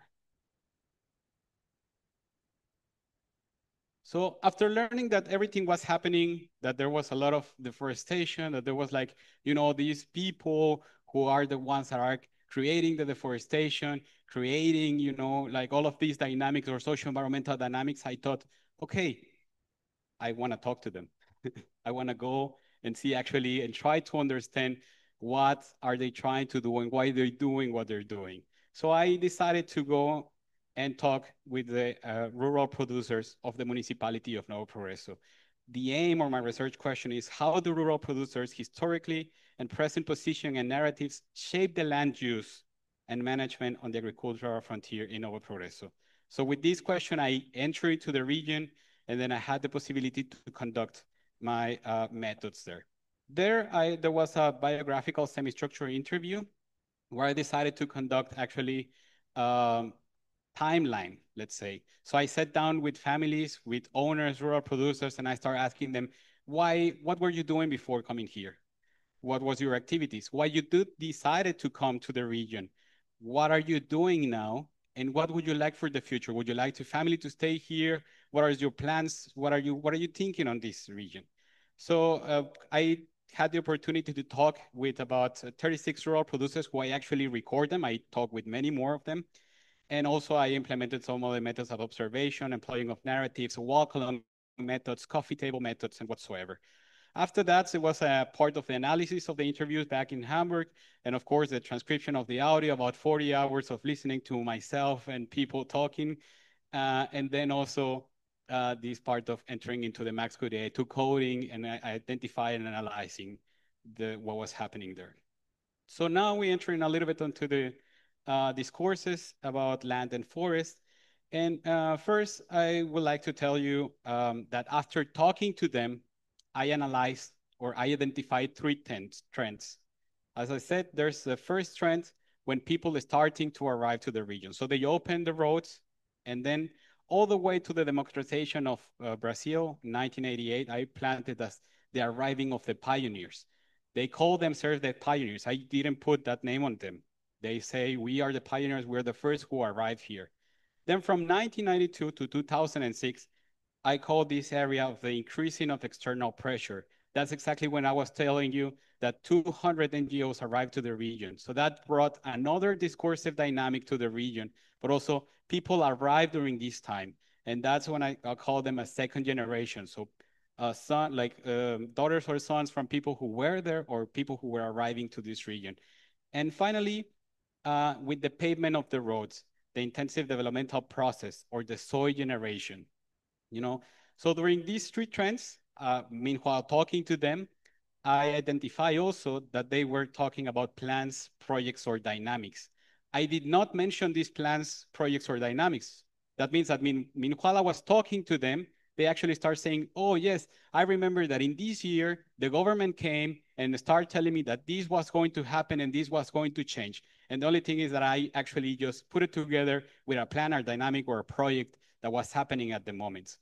So after learning that everything was happening, that there was a lot of deforestation, that there was these people who are the ones that are creating the deforestation, creating, all of these dynamics or social environmental dynamics, I thought, okay, I want to talk to them. I want to go and see actually and try to understand what are they trying to do and why they're doing what they're doing. So I decided to go and talk with the rural producers of the municipality of Nuevo Progreso. The aim or my research question is how do rural producers historically and present position and narratives shape the land use and management on the agricultural frontier in Nuevo Progreso? So with this question, I entered into the region and then I had the possibility to conduct my methods there. There was a biographical semi-structured interview where I decided to conduct actually timeline, let's say. So I sat down with families, with owners, rural producers, and I started asking them, what were you doing before coming here? What was your activities? Why you decided to come to the region? What are you doing now? And what would you like for the future? Would you like to family to stay here? What are your plans? What are you thinking on this region? So I had the opportunity to talk with about 36 rural producers who I actually record them. I talked with many more of them. And also I implemented some of the methods of observation, employing of narratives, walk along methods, coffee table methods, and whatsoever. After that, it was a part of the analysis of the interviews back in Hamburg, and of course, the transcription of the audio, about 40 hours of listening to myself and people talking, and then also this part of entering into the Max Code AI to coding and identifying and analyzing what was happening there. So now we're entering a little bit into the discourses about land and forest. And first, I would like to tell you that after talking to them, I analyzed or I identified three trends. As I said, there's the first trend when people are starting to arrive to the region. So they open the roads, and then all the way to the democratization of Brazil in 1988, I planted as the arriving of the pioneers. They call themselves the pioneers. I didn't put that name on them. They say, we are the pioneers, we're the first who arrived here. Then from 1992 to 2006, I call this area of the increasing of external pressure. That's exactly when I was telling you that 200 NGOs arrived to the region. So that brought another discursive dynamic to the region, but also people arrived during this time. And that's when I call them a second generation. So daughters or sons from people who were there or people who were arriving to this region. And finally, with the pavement of the roads, the intensive developmental process or the soil generation. So during these three trends, meanwhile talking to them, I identify also that they were talking about plans, projects, or dynamics. I did not mention these plans, projects, or dynamics. That means that meanwhile I was talking to them, they actually start saying, oh yes, I remember that in this year, the government came and started telling me that this was going to happen and this was going to change. And the only thing is that I actually just put it together with a plan or dynamic or a project that was happening at the moment.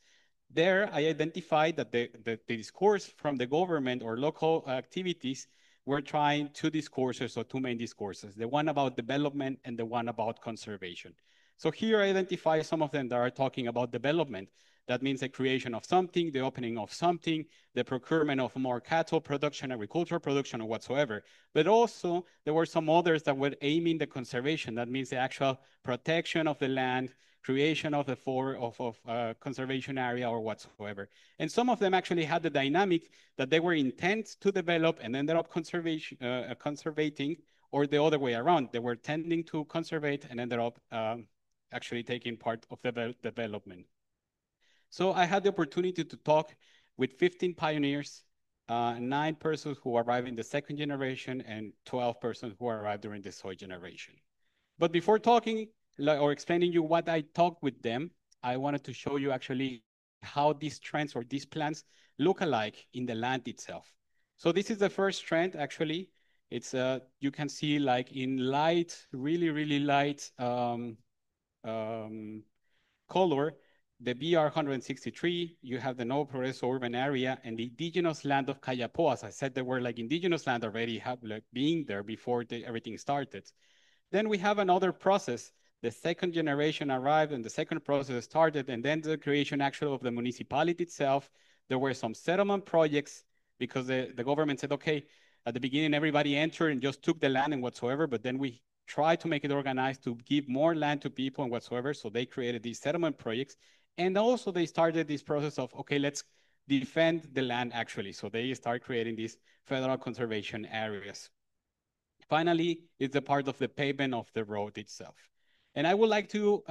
There, I identified that the discourse from the government or local activities were trying two discourses or two main discourses, the one about development and the one about conservation. So here I identify some of them that are talking about development. That means the creation of something, the opening of something, the procurement of more cattle production, agricultural production, or whatsoever. But also, there were some others that were aiming the conservation. That means the actual protection of the land, creation of the conservation area or whatsoever. And some of them actually had the dynamic that they were intent to develop and ended up conservating, or the other way around. They were tending to conservate and ended up actually taking part of the development. So I had the opportunity to talk with 15 pioneers, 9 persons who arrived in the second generation, and 12 persons who arrived during the third generation. But before talking or explaining you what I talked with them, I wanted to show you actually how these trends or these plans look alike in the land itself. So this is the first trend, actually. It's you can see like in light, really, really light color, the BR-163, you have the No Progreso urban area and the indigenous land of Cayapo. As I said, there were like indigenous land already being there before everything started. Then we have another process. The second generation arrived and the second process started, and then the creation actually of the municipality itself. There were some settlement projects because the government said, okay, at the beginning, everybody entered and just took the land and whatsoever, but then we tried to make it organized to give more land to people and whatsoever. So they created these settlement projects. And also they started this process of, okay, let's defend the land actually. So they start creating these federal conservation areas. Finally, it's a part of the pavement of the road itself. And I would like to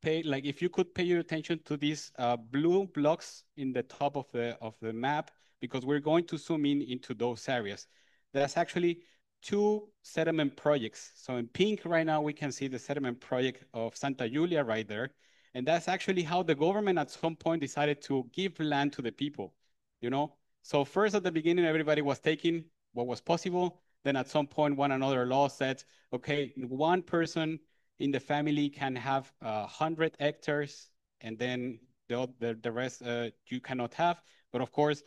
if you could pay your attention to these blue blocks in the top of the map, because we're going to zoom in into those areas. There's actually 2 settlement projects. So in pink right now, we can see the settlement project of Santa Julia right there. And that's actually how the government at some point decided to give land to the people, So first at the beginning, everybody was taking what was possible. Then at some point, one another law said, okay, one person in the family can have 100 hectares, and then the rest you cannot have. But of course,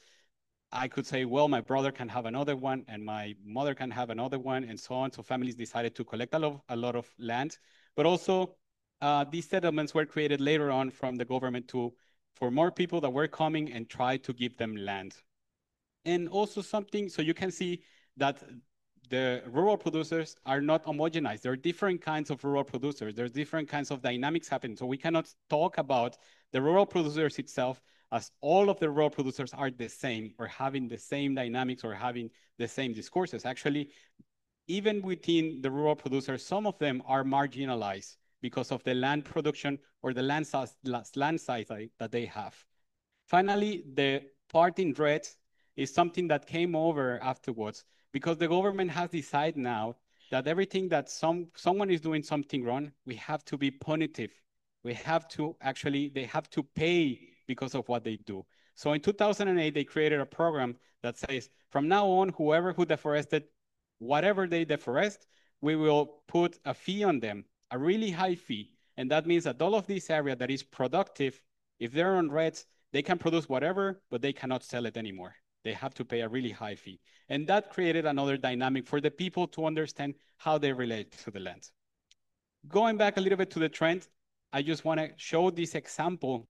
I could say, well, my brother can have another one, and my mother can have another one, and so on. So families decided to collect a lot of land. But also, these settlements were created later on from the government for more people that were coming and try to give them land. And also something, so you can see that the rural producers are not homogenized. There are different kinds of rural producers. There's different kinds of dynamics happening. So we cannot talk about the rural producers itself as all of the rural producers are the same or having the same dynamics or having the same discourses. Actually, even within the rural producers, some of them are marginalized because of the land production or the land size that they have. Finally, the part in red is something that came over afterwards because the government has decided now that everything that someone is doing something wrong, we have to be punitive. We have to actually, they have to pay because of what they do. So in 2008, they created a program that says, from now on, who deforested, whatever they deforest, we will put a fee on them, a really high fee. And that means that all of this area that is productive, if they're on reds, they can produce whatever, but they cannot sell it anymore. They have to pay a really high fee. And that created another dynamic for the people to understand how they relate to the land. Going back a little bit to the trend, I just want to show this example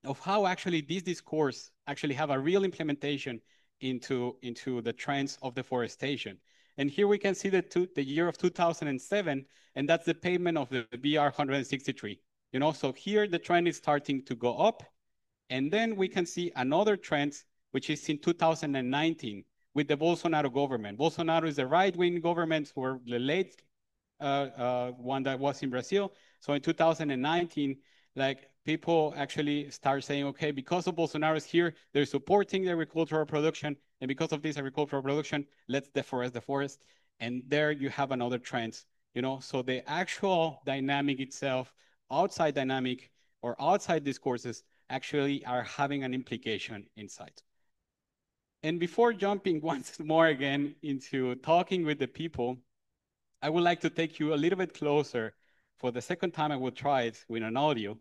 of how actually this discourse actually have a real implementation into the trends of deforestation. And here we can see the year of 2007, and that's the payment of the BR 163. You know, so here the trend is starting to go up, and then we can see another trend, which is in 2019 with the Bolsonaro government. Bolsonaro is the right-wing government, or the late one that was in Brazil. So in 2019, like people actually start saying, okay, because of Bolsonaro's here, they're supporting the agricultural production. And because of this agricultural production, let's deforest the forest. And there you have another trend, you know? So the actual dynamic itself, outside dynamic or outside discourses actually are having an implication inside. And before jumping once more again into talking with the people, I would like to take you a little bit closer. For the second time, I will try it with an audio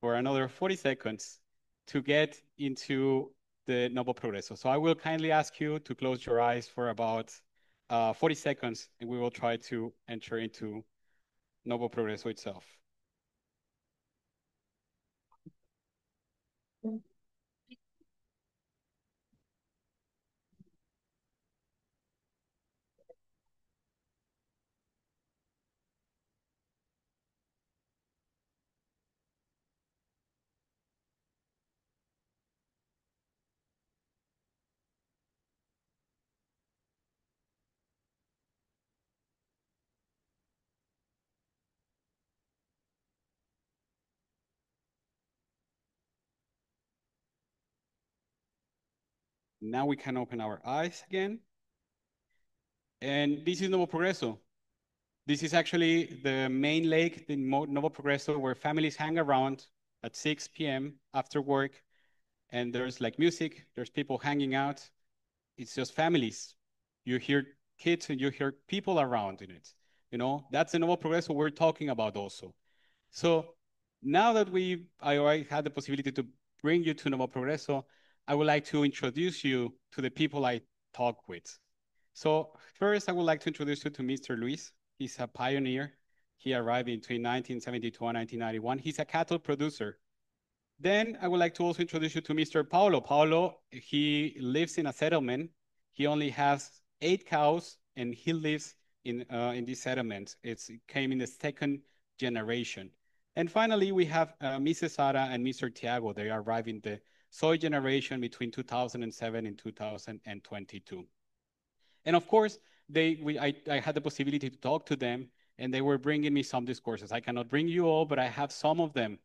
for another 40 seconds to get into the Novo Progreso. So I will kindly ask you to close your eyes for about 40 seconds, and we will try to enter into Novo Progreso itself. Now we can open our eyes again. And this is Novo Progreso. This is actually the main lake in Novo Progreso where families hang around at 6 p.m. after work. And there's like music, there's people hanging out. It's just families. You hear kids and you hear people around in it. You know, that's the Novo Progreso we're talking about also. So now that I already had the possibility to bring you to Novo Progreso, I would like to introduce you to the people I talk with. So first, I would like to introduce you to Mr. Luis. He's a pioneer. He arrived between 1972 and 1991. He's a cattle producer. Then I would like to also introduce you to Mr. Paulo. Paulo, he lives in a settlement. He only has 8 cows, and he lives in this settlement. It came in the second generation. And finally, we have Mrs. Sara and Mr. Tiago. They arrived in the soy generation between 2007 and 2022. And of course, I had the possibility to talk to them, and they were bringing me some discourses. I cannot bring you all, but I have some of them.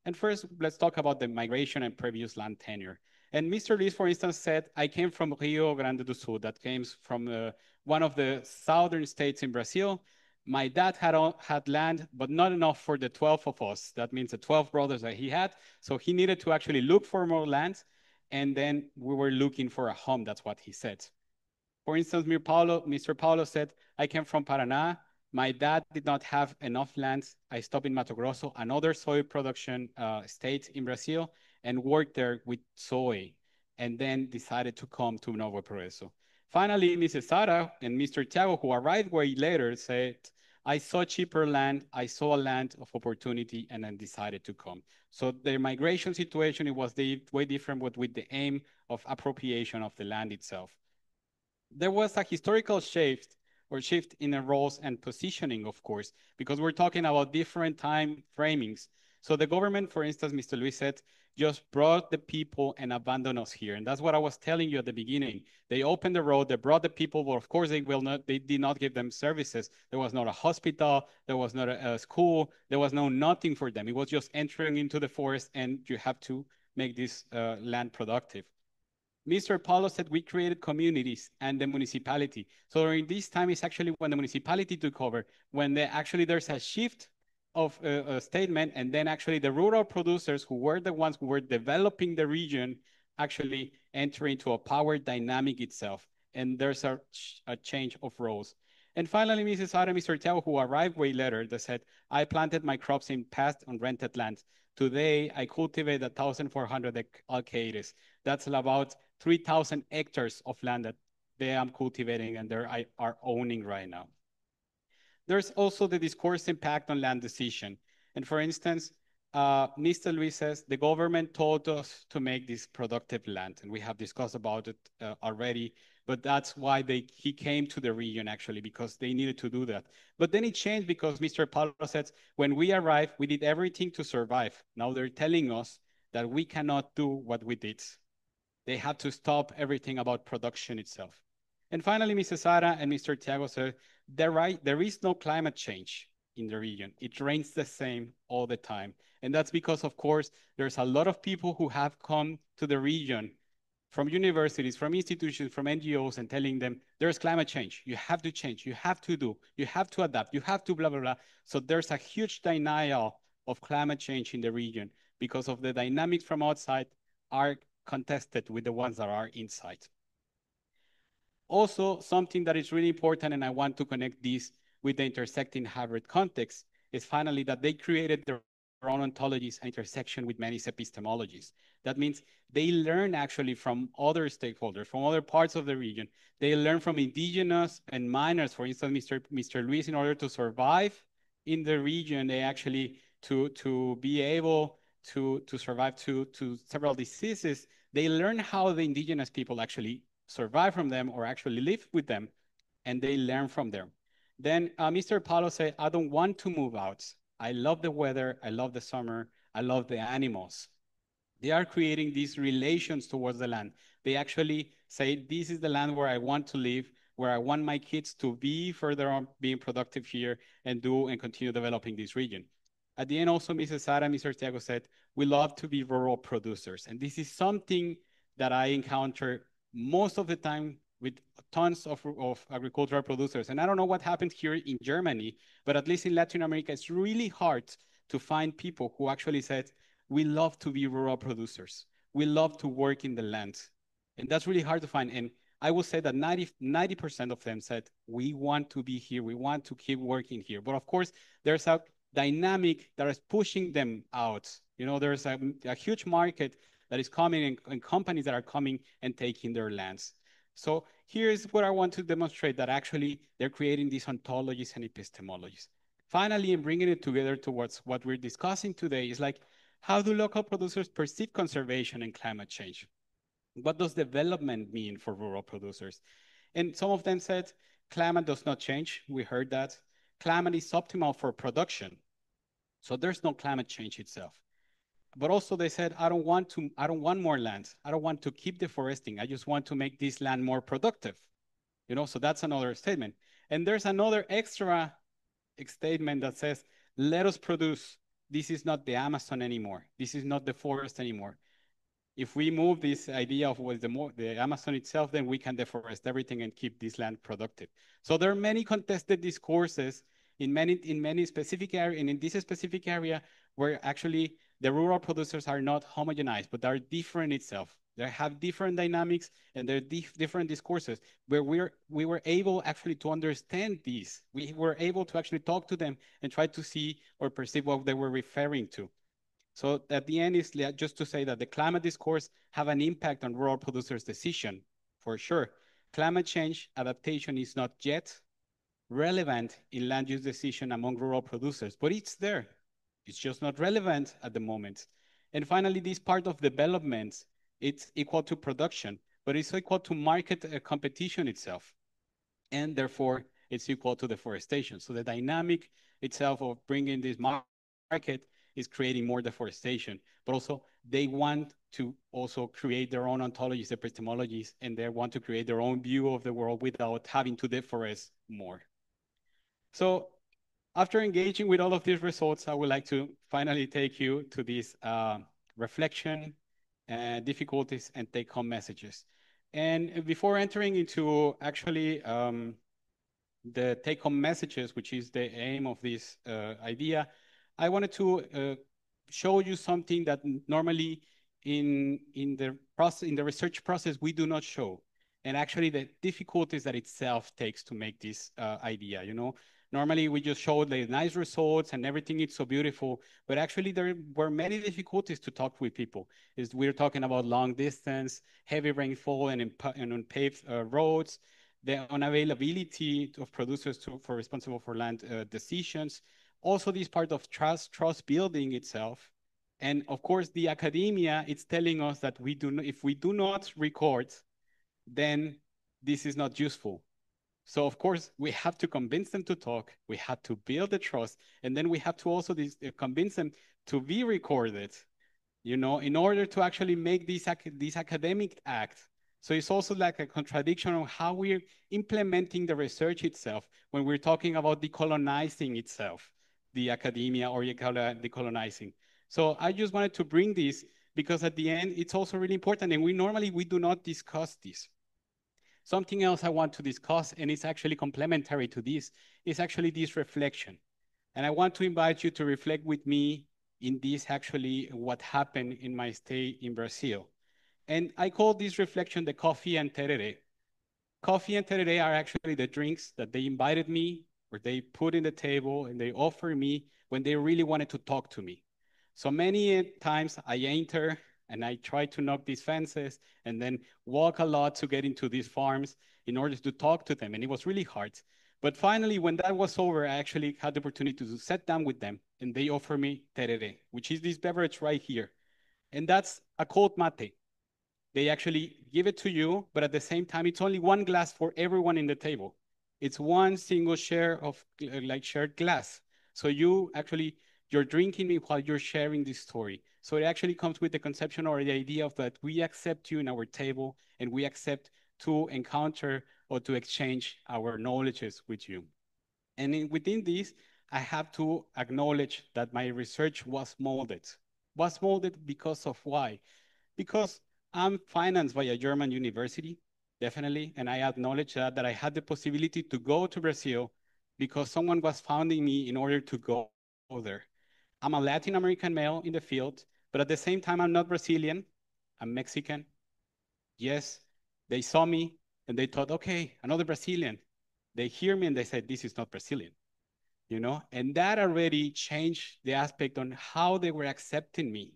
And first, let's talk about the migration and previous land tenure. And Mr. Luis, for instance, said, I came from Rio Grande do Sul, that came from one of the southern states in Brazil. My dad had land, but not enough for the 12 of us. That means the 12 brothers that he had. So he needed to actually look for more land. And then we were looking for a home. That's what he said. For instance, Mr. Paulo said, I came from Paraná. My dad did not have enough land. I stopped in Mato Grosso, another soy production state in Brazil, and worked there with soy, and then decided to come to Novo Progreso. Finally, Mrs. Sara and Mr. Tiago, who arrived way later, said, I saw cheaper land, I saw a land of opportunity, and then decided to come. So the migration situation, it was way different, but with the aim of appropriation of the land itself. There was a historical shift in the roles and positioning, of course, because we're talking about different time framings. So the government, for instance, Mr. Luis said, just brought the people and abandoned us here. And that's what I was telling you at the beginning. They opened the road, they brought the people, but of course they did not give them services. There was not a hospital, there was not a school, there was no nothing for them. It was just entering into the forest and you have to make this land productive. Mr. Paulo said we created communities and the municipality. So during this time is actually when the municipality took over, when there's a shift of a statement, and then actually the rural producers who were the ones who were developing the region actually enter into a power dynamic itself. And there's a change of roles. And finally, Mrs. Ara and Mr. Tello, who arrived way later, they said, I planted my crops in past unrented lands. Today, I cultivate 1,400 acres. That's about 3,000 hectares of land that they are cultivating and they are owning right now. There's also the discourse impact on land decision. And for instance, Mr. Luis says, the government told us to make this productive land. And we have discussed about it already, but that's why he came to the region actually, because they needed to do that. But then it changed because Mr. Paulo says, when we arrived, we did everything to survive. Now they're telling us that we cannot do what we did. They had to stop everything about production itself. And finally, Mrs. Sara and Mr. Tiago said, there is no climate change in the region. It rains the same all the time. And that's because, of course, there's a lot of people who have come to the region from universities, from institutions, from NGOs, and telling them there's climate change. You have to change. You have to do. You have to adapt. You have to blah, blah, blah. So there's a huge denial of climate change in the region because of the dynamics from outside are contested with the ones that are inside. Also, something that is really important, and I want to connect this with the intersecting hybrid context, is finally that they created their own ontologies and intersection with many epistemologies. That means they learn actually from other stakeholders, from other parts of the region. They learn from indigenous and miners, for instance, Mr. Luis, in order to survive in the region, they actually, to be able to survive to several diseases, they learn how the indigenous people actually survive from them or actually live with them, and they learn from them. Then Mr. Paulo said, I don't want to move out. I love the weather, I love the summer, I love the animals. They are creating these relations towards the land. They actually say, this is the land where I want to live, where I want my kids to be further on being productive here and do and continue developing this region. At the end, also, Mrs. Sara and Mr. Tiago said, we love to be rural producers. And this is something that I encounter most of the time with tons of agricultural producers. And I don't know what happens here in Germany, but at least in Latin America, it's really hard to find people who actually said, we love to be rural producers. We love to work in the land. And that's really hard to find. And I will say that 90% of them said, we want to be here. We want to keep working here. But of course, there's a dynamic that is pushing them out. You know, there's a huge market that is coming and companies that are coming and taking their lands. So here's what I want to demonstrate, that actually they're creating these ontologies and epistemologies. Finally, in bringing it together towards what we're discussing today is like, how do local producers perceive conservation and climate change? What does development mean for rural producers? And some of them said, climate does not change. We heard that. Climate is optimal for production. So there's no climate change itself. But also they said, I don't want more land. I don't want to keep deforesting. I just want to make this land more productive. You know, so that's another statement. And there's another extra statement that says, let us produce. This is not the Amazon anymore. This is not the forest anymore. If we move this idea of what the Amazon itself, then we can deforest everything and keep this land productive. So there are many contested discourses in many specific areas, and in this specific area where actually the rural producers are not homogenized, but are different itself. They have different dynamics and they're different discourses where we were able actually to understand these. We were able to actually talk to them and try to see or perceive what they were referring to. So at the end is just to say that the climate discourse have an impact on rural producers' decision, for sure. Climate change adaptation is not yet relevant in land use decision among rural producers, but it's there. It's just not relevant at the moment. And finally, this part of development, it's equal to production, but it's equal to market competition itself. And therefore, it's equal to deforestation. So the dynamic itself of bringing this market is creating more deforestation, but also they want to also create their own ontologies, epistemologies, and they want to create their own view of the world without having to deforest more. So after engaging with all of these results, I would like to finally take you to this reflection, difficulties, and take-home messages. And before entering into actually the take-home messages, which is the aim of this idea, I wanted to show you something that normally in the research process we do not show, and actually the difficulties that itself takes to make this idea. Normally we just show the nice results and everything is so beautiful, but actually there were many difficulties to talk with people. We're talking about long distance, heavy rainfall, and unpaved roads, the unavailability of producers for responsible for land decisions. Also, this part of trust building itself. And of course, the academia, it's telling us that if we do not record, then this is not useful. So of course, we have to convince them to talk, we have to build the trust, and then we have to also convince them to be recorded, in order to actually make this academic act. So it's also like a contradiction on how we're implementing the research itself when we're talking about decolonizing itself, the academia or decolonizing. So I just wanted to bring this because at the end, it's also really important. And we do not discuss this. Something else I want to discuss, and it's actually complementary to this, is actually this reflection. And I want to invite you to reflect with me in this actually what happened in my stay in Brazil. And I call this reflection the coffee and tereré. Coffee and tereré are actually the drinks that they invited me, or they put in the table and they offer me when they really wanted to talk to me. So many times I enter and I try to knock these fences and then walk a lot to get into these farms in order to talk to them. And it was really hard. But finally, when that was over, I actually had the opportunity to sit down with them and they offer me tereré, which is this beverage right here. And that's a cold mate. They actually give it to you, but at the same time, it's only one glass for everyone in the table. It's one single share of shared glass. So you're drinking it while you're sharing this story. So it actually comes with the conception or the idea of that we accept you in our table and we accept to encounter or to exchange our knowledges with you. And within this, I have to acknowledge that my research was molded. Was molded because of why? Because I'm financed by a German university, definitely, and I acknowledge that I had the possibility to go to Brazil because someone was funding me in order to go there. I'm a Latin American male in the field, but at the same time, I'm not Brazilian. I'm Mexican. Yes, they saw me and they thought, okay, another Brazilian. They hear me and they said, this is not Brazilian, and that already changed the aspect on how they were accepting me,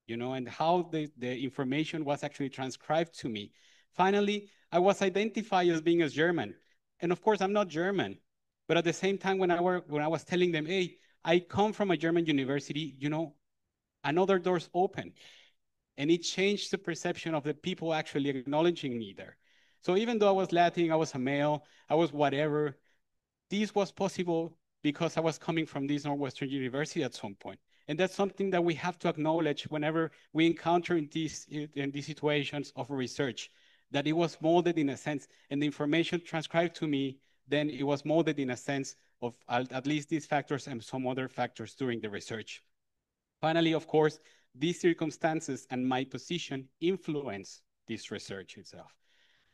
and how the information was actually transcribed to me. Finally, I was identified as being as German. And of course, I'm not German. But at the same time, when I was telling them, hey, I come from a German university, another doors open. And it changed the perception of the people actually acknowledging me there. So even though I was Latin, I was a male, I was whatever, this was possible because I was coming from this Northwestern University at some point. And that's something that we have to acknowledge whenever we encounter in these situations of research, that it was molded in a sense, and the information transcribed to me, then it was molded in a sense of at least these factors and some other factors during the research. Finally, of course, these circumstances and my position influence this research itself.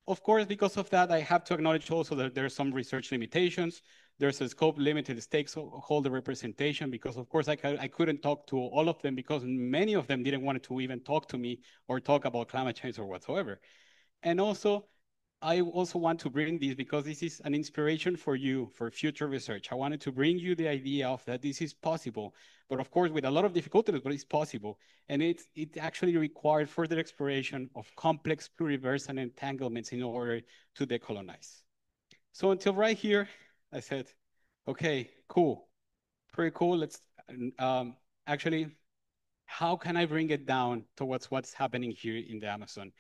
Of course, because of that, I have to acknowledge also that there are some research limitations. There's a scope limited stakeholder representation because, of course, I couldn't talk to all of them because many of them didn't want to even talk to me or talk about climate change or whatsoever. And also, I also want to bring this because this is an inspiration for you for future research. I wanted to bring you the idea of that this is possible, but of course with a lot of difficulties, but it's possible. And it actually required further exploration of complex pluriverse and entanglements in order to decolonize. So until right here, I said, okay, cool, pretty cool. Let's actually, how can I bring it down towards what's happening here in the Amazon?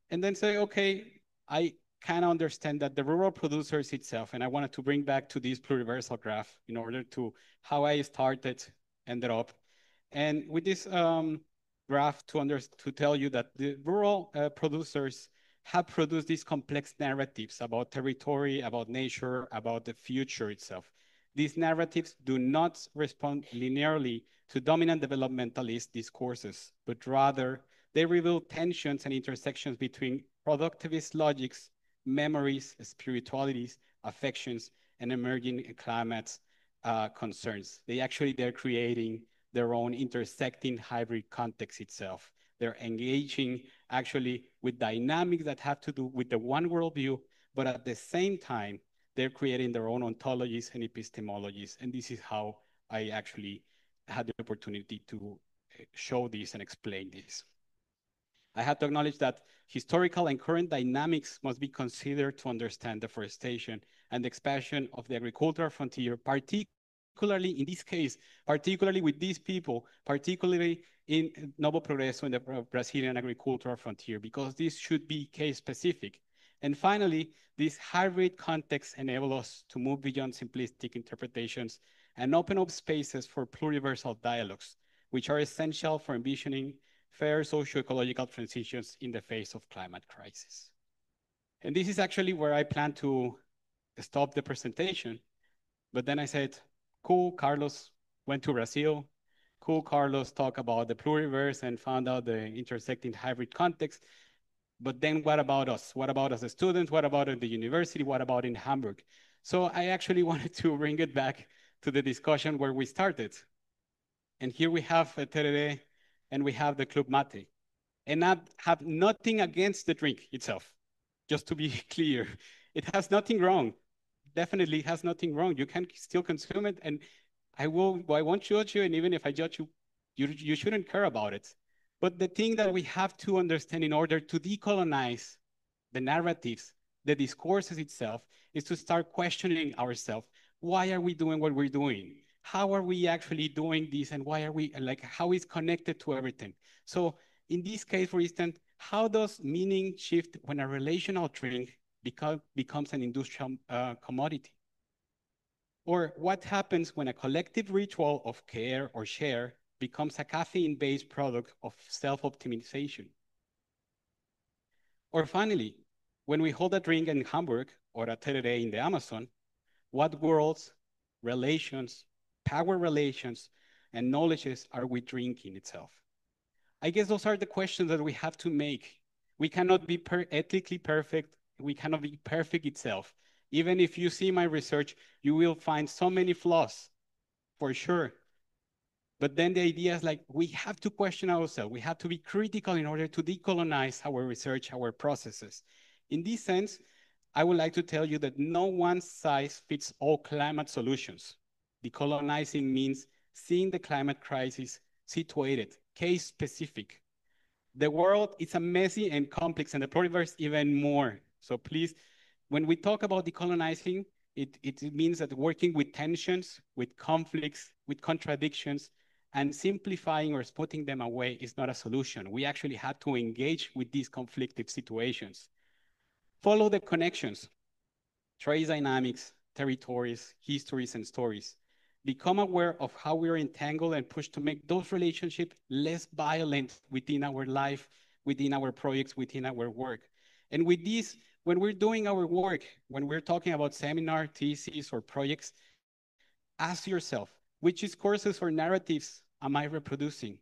And then say, okay, I kind of understand that the rural producers itself, and I wanted to bring back to this pluriversal graph in order to how I started, ended up. And with this graph to tell you that the rural producers have produced these complex narratives about territory, about nature, about the future itself. These narratives do not respond linearly to dominant developmentalist discourses, but rather they reveal tensions and intersections between productivist logics, memories, spiritualities, affections, and emerging climate concerns. They're creating their own intersecting hybrid context itself. They're engaging actually with dynamics that have to do with the one worldview, but at the same time, they're creating their own ontologies and epistemologies. And this is how I actually had the opportunity to show this and explain this. I have to acknowledge that historical and current dynamics must be considered to understand deforestation and the expansion of the agricultural frontier, particularly in this case, particularly with these people, particularly in Novo Progreso in the Brazilian agricultural frontier, because this should be case specific. And finally, this hybrid context enable us to move beyond simplistic interpretations and open up spaces for pluriversal dialogues, which are essential for envisioning fair socio-ecological transitions in the face of climate crisis. And this is actually where I plan to stop the presentation. But then I said, cool, Carlos went to Brazil. Cool, Carlos talked about the pluriverse and found out the intersecting hybrid context. But then what about us? What about us as students? What about at the university? What about in Hamburg? So I actually wanted to bring it back to the discussion where we started. And here we have a tereré and we have the Club Mate. And I have nothing against the drink itself, just to be clear. It has nothing wrong. Definitely has nothing wrong. You can still consume it, and I won't judge you, and even if I judge you, you shouldn't care about it. But the thing that we have to understand in order to decolonize the narratives, the discourses itself, is to start questioning ourselves. Why are we doing what we're doing? How are we actually doing this? And why are we, like, how is connected to everything? So in this case, for instance, how does meaning shift when a relational drink becomes an industrial commodity? Or what happens when a collective ritual of care or share becomes a caffeine-based product of self-optimization? Or finally, when we hold a drink in Hamburg or a tereré in the Amazon, what worlds, relations, power relations, and knowledges are we drinking itself? I guess those are the questions that we have to make. We cannot be ethically perfect. We cannot be perfect itself. Even if you see my research, you will find so many flaws, for sure. But then the idea is like, we have to question ourselves. We have to be critical in order to decolonize our research, our processes. In this sense, I would like to tell you that no one size fits all climate solutions. Decolonizing means seeing the climate crisis situated, case specific. The world is a messy and complex, and the pluriverse even more. So please, when we talk about decolonizing, it means that working with tensions, with conflicts, with contradictions, and simplifying or putting them away is not a solution. We actually have to engage with these conflictive situations. Follow the connections, trace dynamics, territories, histories, and stories. Become aware of how we are entangled and pushed to make those relationships less violent within our life, within our projects, within our work. And with this, when we're doing our work, when we're talking about seminar, theses, or projects, ask yourself, which discourses or narratives am I reproducing?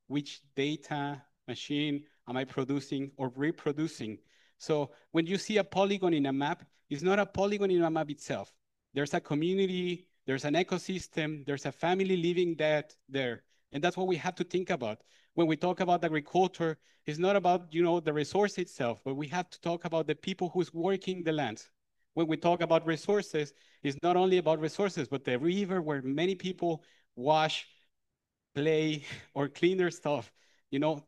Which data, machine am I producing or reproducing? So when you see a polygon in a map, it's not a polygon in a map itself. There's a community, there's an ecosystem, there's a family living there. And that's what we have to think about. When we talk about agriculture, it's not about, the resource itself, but we have to talk about the people who's working the land. When we talk about resources, it's not only about resources, but the river where many people wash, play, or clean their stuff.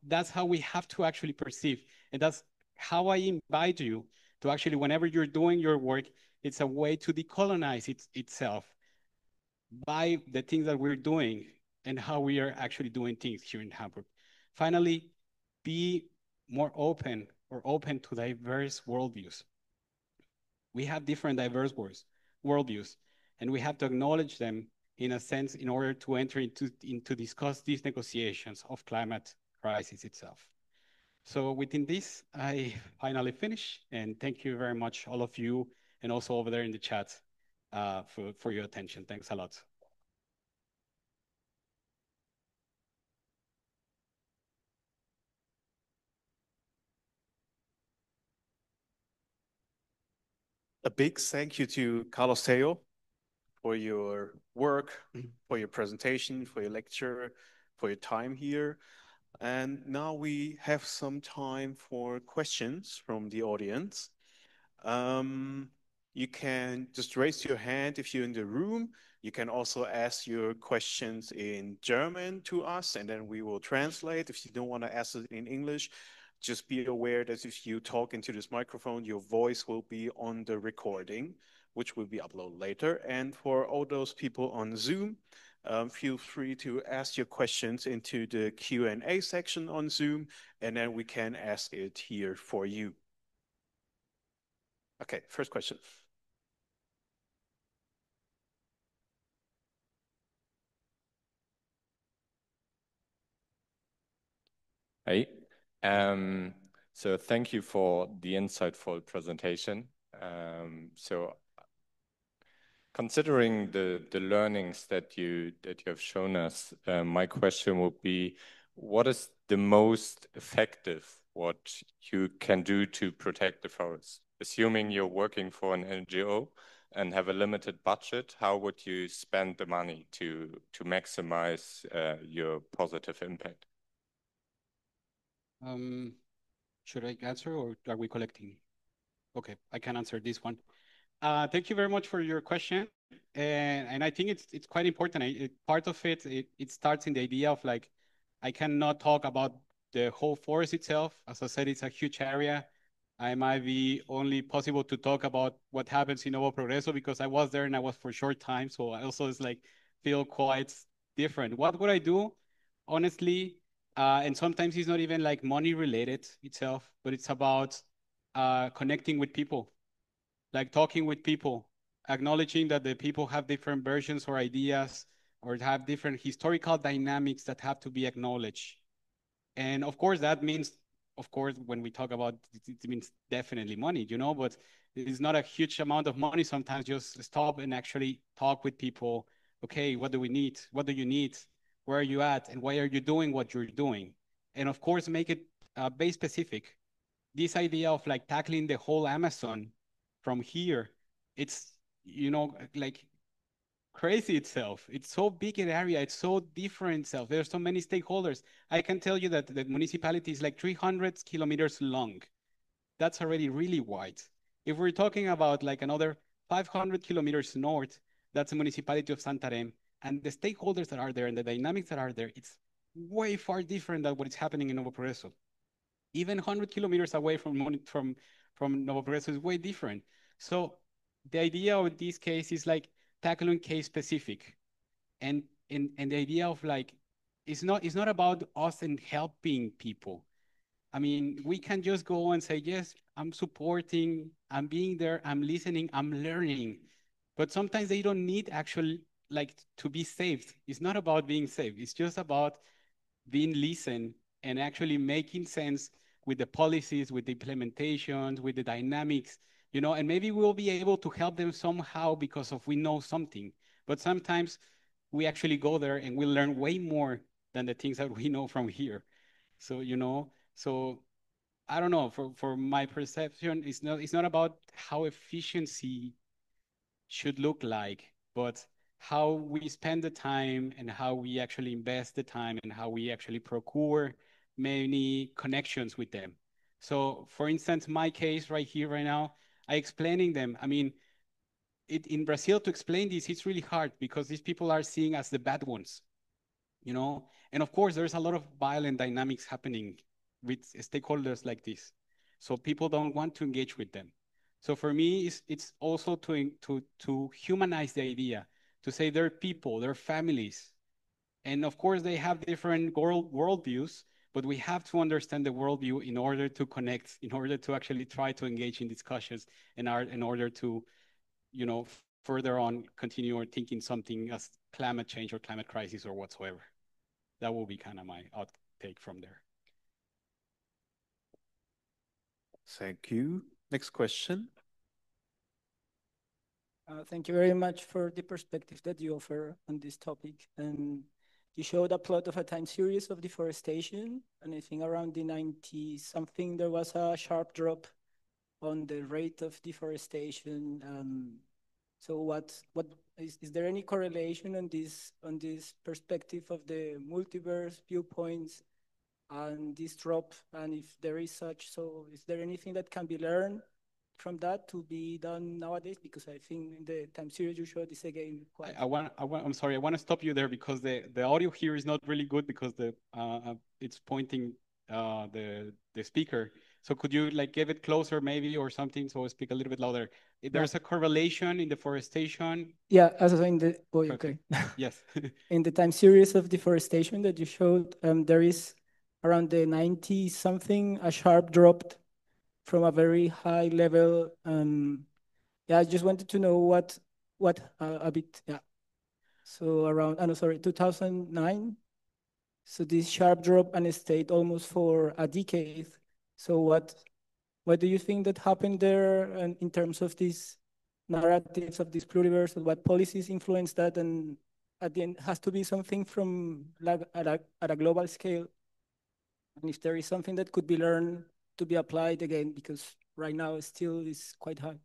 That's how we have to actually perceive. And that's how I invite you to actually, whenever you're doing your work, it's a way to decolonize itself by the things that we're doing and how we are actually doing things here in Hamburg. Finally, be more open or open to diverse worldviews. We have different diverse worldviews, and we have to acknowledge them in a sense, in order to enter into discuss these negotiations of climate crisis itself. So within this, I finally finish, and thank you very much, all of you, and also over there in the chat for your attention. Thanks a lot. A big thank you to Carlos Tello for your work, for your presentation, for your lecture, for your time here. And now we have some time for questions from the audience. Um, you can just raise your hand if you're in the room. You can also ask your questions in German to us, and then we will translate. If you don't want to ask it in English, just be aware that if you talk into this microphone, your voice will be on the recording, which will be uploaded later. And for all those people on Zoom, feel free to ask your questions into the Q&A section on Zoom, and then we can ask it here for you. Okay, first question. Hey, so thank you for the insightful presentation. So considering the learnings that you have shown us, my question would be, what is the most effective what you can do to protect the forest? Assuming you're working for an NGO and have a limited budget, how would you spend the money to maximize your positive impact? Should I answer or are we collecting? Okay, I can answer this one. Thank you very much for your question. And I think it's quite important. Part of it starts in the idea of like, I cannot talk about the whole forest itself. As I said, it's a huge area. I might be only possible to talk about what happens in Nuevo Progreso because I was there and I was for a short time. So I also is like feel quite different. What would I do? Honestly, and sometimes it's not even like money related itself, but it's about connecting with people, like talking with people, acknowledging that the people have different versions or ideas or have different historical dynamics that have to be acknowledged. And of course, that means, of course, when we talk about it means definitely money, but it's not a huge amount of money. Sometimes just stop and actually talk with people. Okay, what do we need? What do you need? Where are you at? And why are you doing what you're doing? And of course, make it base specific. This idea of like tackling the whole Amazon from here, it's, like crazy itself. It's so big an area. It's so different itself. There's so many stakeholders. I can tell you that the municipality is like 300 kilometers long. That's already really wide. If we're talking about like another 500 kilometers north, that's the municipality of Santarém. And the stakeholders that are there and the dynamics that are there, it's way far different than what is happening in Novo Progreso. Even 100 kilometers away from Novo Progreso is way different. So the idea of this case is like tackling case specific, and the idea of like it's not about us and helping people. I mean, we can just go and say, yes, I'm supporting, I'm being there, I'm listening, I'm learning. But sometimes they don't need actually like to be saved. It's not about being saved. It's just about being listened and actually making sense with the policies, with the implementations, with the dynamics, and maybe we'll be able to help them somehow because of we know something. But sometimes we actually go there and we learn way more than the things that we know from here. So, so I don't know, for my perception, it's not about how efficiency should look like, but how we spend the time and how we actually invest the time and how we actually procure many connections with them. So for instance, my case right here, right now, I explaining them. I mean, in Brazil to explain this, it's really hard because these people are seen as the bad ones, And of course, there's a lot of violent dynamics happening with stakeholders like this. So people don't want to engage with them. So for me, it's also to humanize the idea, to say they're people, they're families. And of course, they have different worldviews, but we have to understand the worldview in order to connect, in order to actually try to engage in discussions in order to, further on continue or thinking something as climate change or climate crisis or whatsoever. That will be kind of my outtake from there. Thank you. Next question. Thank you very much for the perspective that you offer on this topic. And you showed a plot of a time series of deforestation, and I think around the 90 something there was a sharp drop on the rate of deforestation. So what is there any correlation on this perspective of the multiverse viewpoints and this drop? And if there is such, so is there anything that can be learned from that to be done nowadays? Because I think in the time series you showed this again quite. I'm sorry, I want to stop you there because the audio here is not really good because it's pointing the speaker. So could you like give it closer maybe or something so I speak a little bit louder? There's a correlation in deforestation. Yeah, as in the okay. Yes. In the time series of deforestation that you showed, there is around the 90 something a sharp drop from a very high level. Yeah, I just wanted to know what a bit, yeah. So around, no, sorry, 2009. So this sharp drop and it stayed almost for a decade. So what do you think that happened there and in terms of these narratives of this pluriverse and what policies influence that? And at the end has to be something from like at a global scale. And if there is something that could be learned to be applied again, because right now it still is quite high.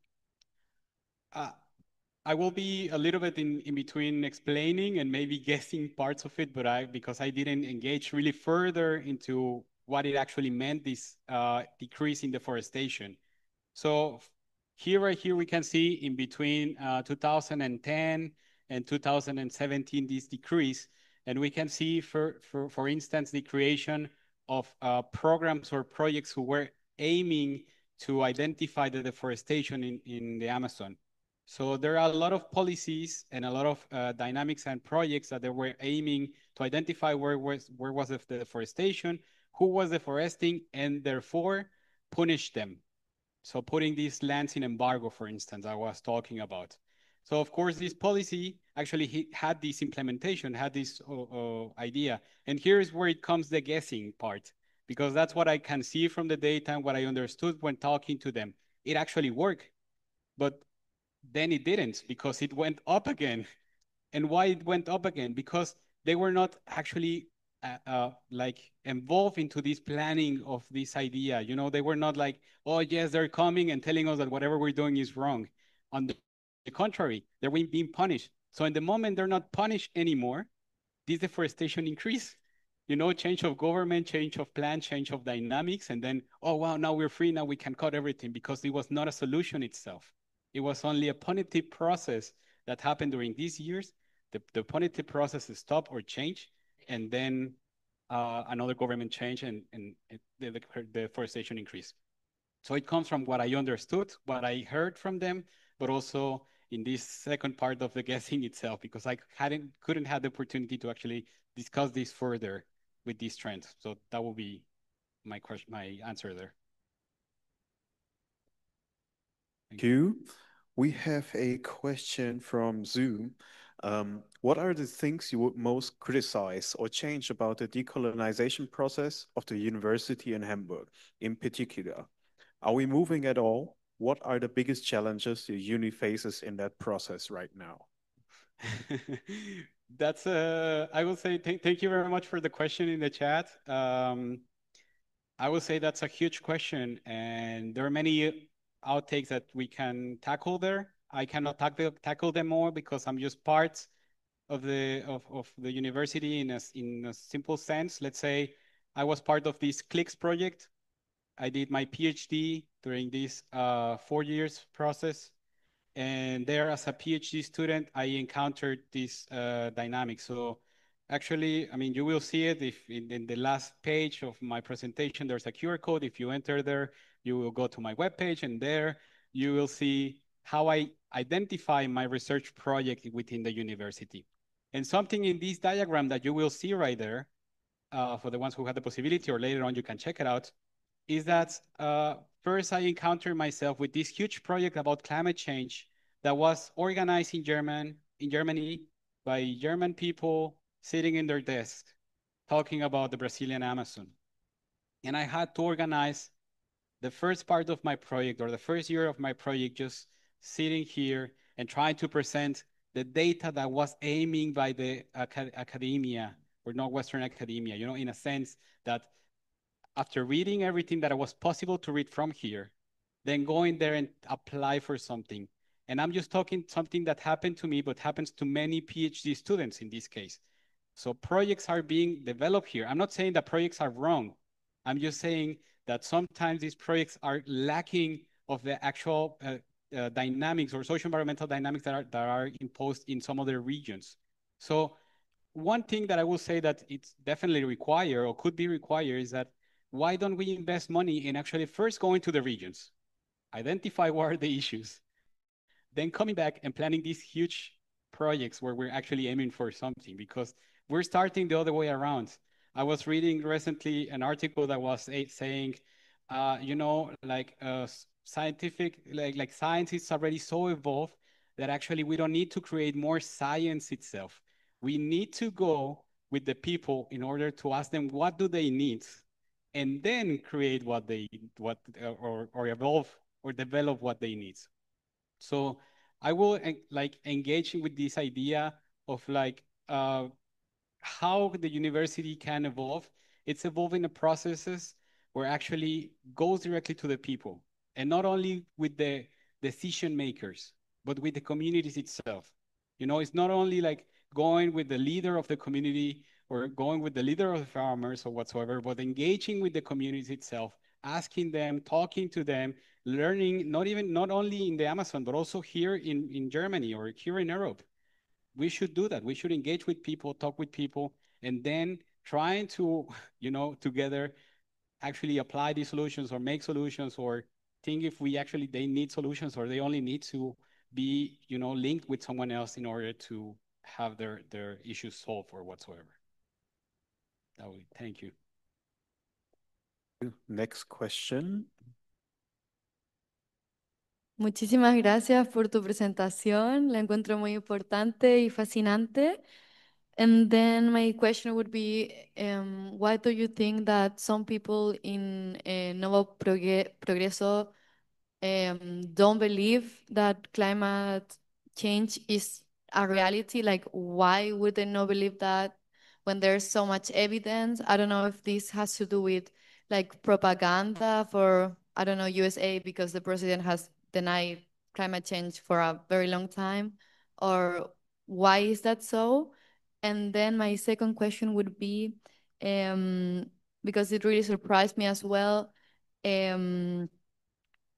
I will be a little bit in between explaining and maybe guessing parts of it, but because I didn't engage really further into what it actually meant, this decrease in deforestation. So right here we can see in between 2010 and 2017 this decrease, and we can see for instance the creation of programs or projects who were aiming to identify the deforestation in the Amazon. So there are a lot of policies and a lot of dynamics and projects that they were aiming to identify where was the deforestation, who was deforesting, and therefore punish them. So putting these lands in embargo, for instance, I was talking about. So of course, this policy actually had this implementation, had this idea. And here's where it comes the guessing part, because that's what I can see from the data and what I understood when talking to them. It actually worked, but then it didn't because it went up again. And why it went up again? Because they were not actually like involved into this planning of this idea. You know, they were not like, oh yes, they're coming and telling us that whatever we're doing is wrong. On the contrary, they're being punished. So in the moment they're not punished anymore, this deforestation increase. You know, change of government, change of plan, change of dynamics, and then, oh wow, now we're free, now we can cut everything because it was not a solution itself. It was only a punitive process that happened during these years. The punitive process stopped or changed, and then another government change and the deforestation increased. So it comes from what I understood, what I heard from them, but also in this second part of the guessing itself, because I couldn't have the opportunity to actually discuss this further with this trend. So that will be my question, my answer there. Thank you. We have a question from Zoom. What are the things you would most criticize or change about the decolonization process of the university in Hamburg in particular? Are we moving at all? What are the biggest challenges the uni faces in that process right now? That's I will say thank you very much for the question in the chat. I would say that's a huge question, and there are many outtakes that we can tackle there. I cannot tackle them more because I'm just part of the university in a simple sense. Let's say I was part of this CLICS project. I did my PhD during this 4 years process. And there as a PhD student, I encountered this dynamic. So actually, I mean, you will see it if in the last page of my presentation, there's a QR code. If you enter there, you will go to my webpage, and there you will see how I identify my research project within the university. And something in this diagram that you will see right there, for the ones who had the possibility, or later on you can check it out, is that first I encountered myself with this huge project about climate change that was organized in Germany by German people sitting in their desks talking about the Brazilian Amazon. And I had to organize the first part of my project, or the first year of my project, just sitting here and trying to present the data that was aiming by the academia, or Northwestern academia, in a sense that after reading everything that it was possible to read from here, then going there and apply for something. And I'm just talking something that happened to me, but happens to many PhD students in this case. So projects are being developed here. I'm not saying that projects are wrong. I'm just saying that sometimes these projects are lacking of the actual dynamics or social environmental dynamics that are imposed in some other regions. So one thing that I will say that it's definitely required or could be required is that why don't we invest money in actually first going to the regions, identify what are the issues, then coming back and planning these huge projects where we're actually aiming for something, because we're starting the other way around. I was reading recently an article that was saying, scientific, like science is already so evolved that actually we don't need to create more science itself. We need to go with the people in order to ask them what do they need, and then create or evolve or develop what they need. So I will like engage with this idea of how the university can evolve. It's evolving the processes where actually goes directly to the people, and not only with the decision makers, but with the communities itself. It's not only like going with the leader of the community or going with the leader of the farmers or whatsoever, but engaging with the communities itself, asking them, talking to them, learning, not only in the Amazon, but also here in Germany or here in Europe. We should do that. We should engage with people, talk with people, and then trying to, together actually apply these solutions or make solutions, or think if they need solutions, or they only need to be, linked with someone else in order to have their issues solved or whatsoever. Thank you. Next question. Muchísimas gracias por tu presentación. La encuentro muy importante y fascinante. And then my question would be, why do you think that some people in Novo Progreso don't believe that climate change is a reality? Like, why would they not believe that when there's so much evidence? I don't know if this has to do with like propaganda for, I don't know, USA, because the president has denied climate change for a very long time, or why is that so? And then my second question would be, because it really surprised me as well,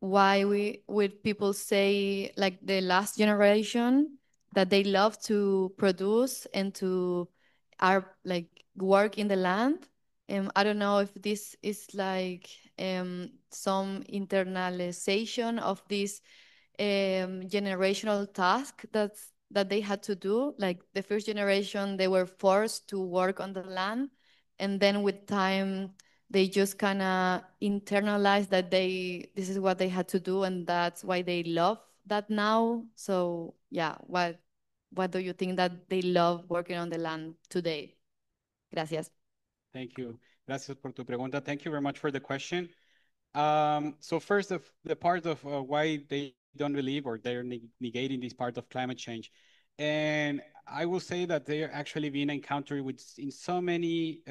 why would people say, like the last generation, that they love to produce and to work in the land. I don't know if this is like some internalization of this generational task that they had to do. Like the first generation, they were forced to work on the land, and then with time they just kind of internalize that this is what they had to do, and that's why they love that now. So yeah, what do you think that they love working on the land today? Gracias. Thank you. Gracias por tu pregunta. Thank you very much for the question. So first, the part of why they don't believe, or they're negating this part of climate change. And I will say that they're actually being encountered in so many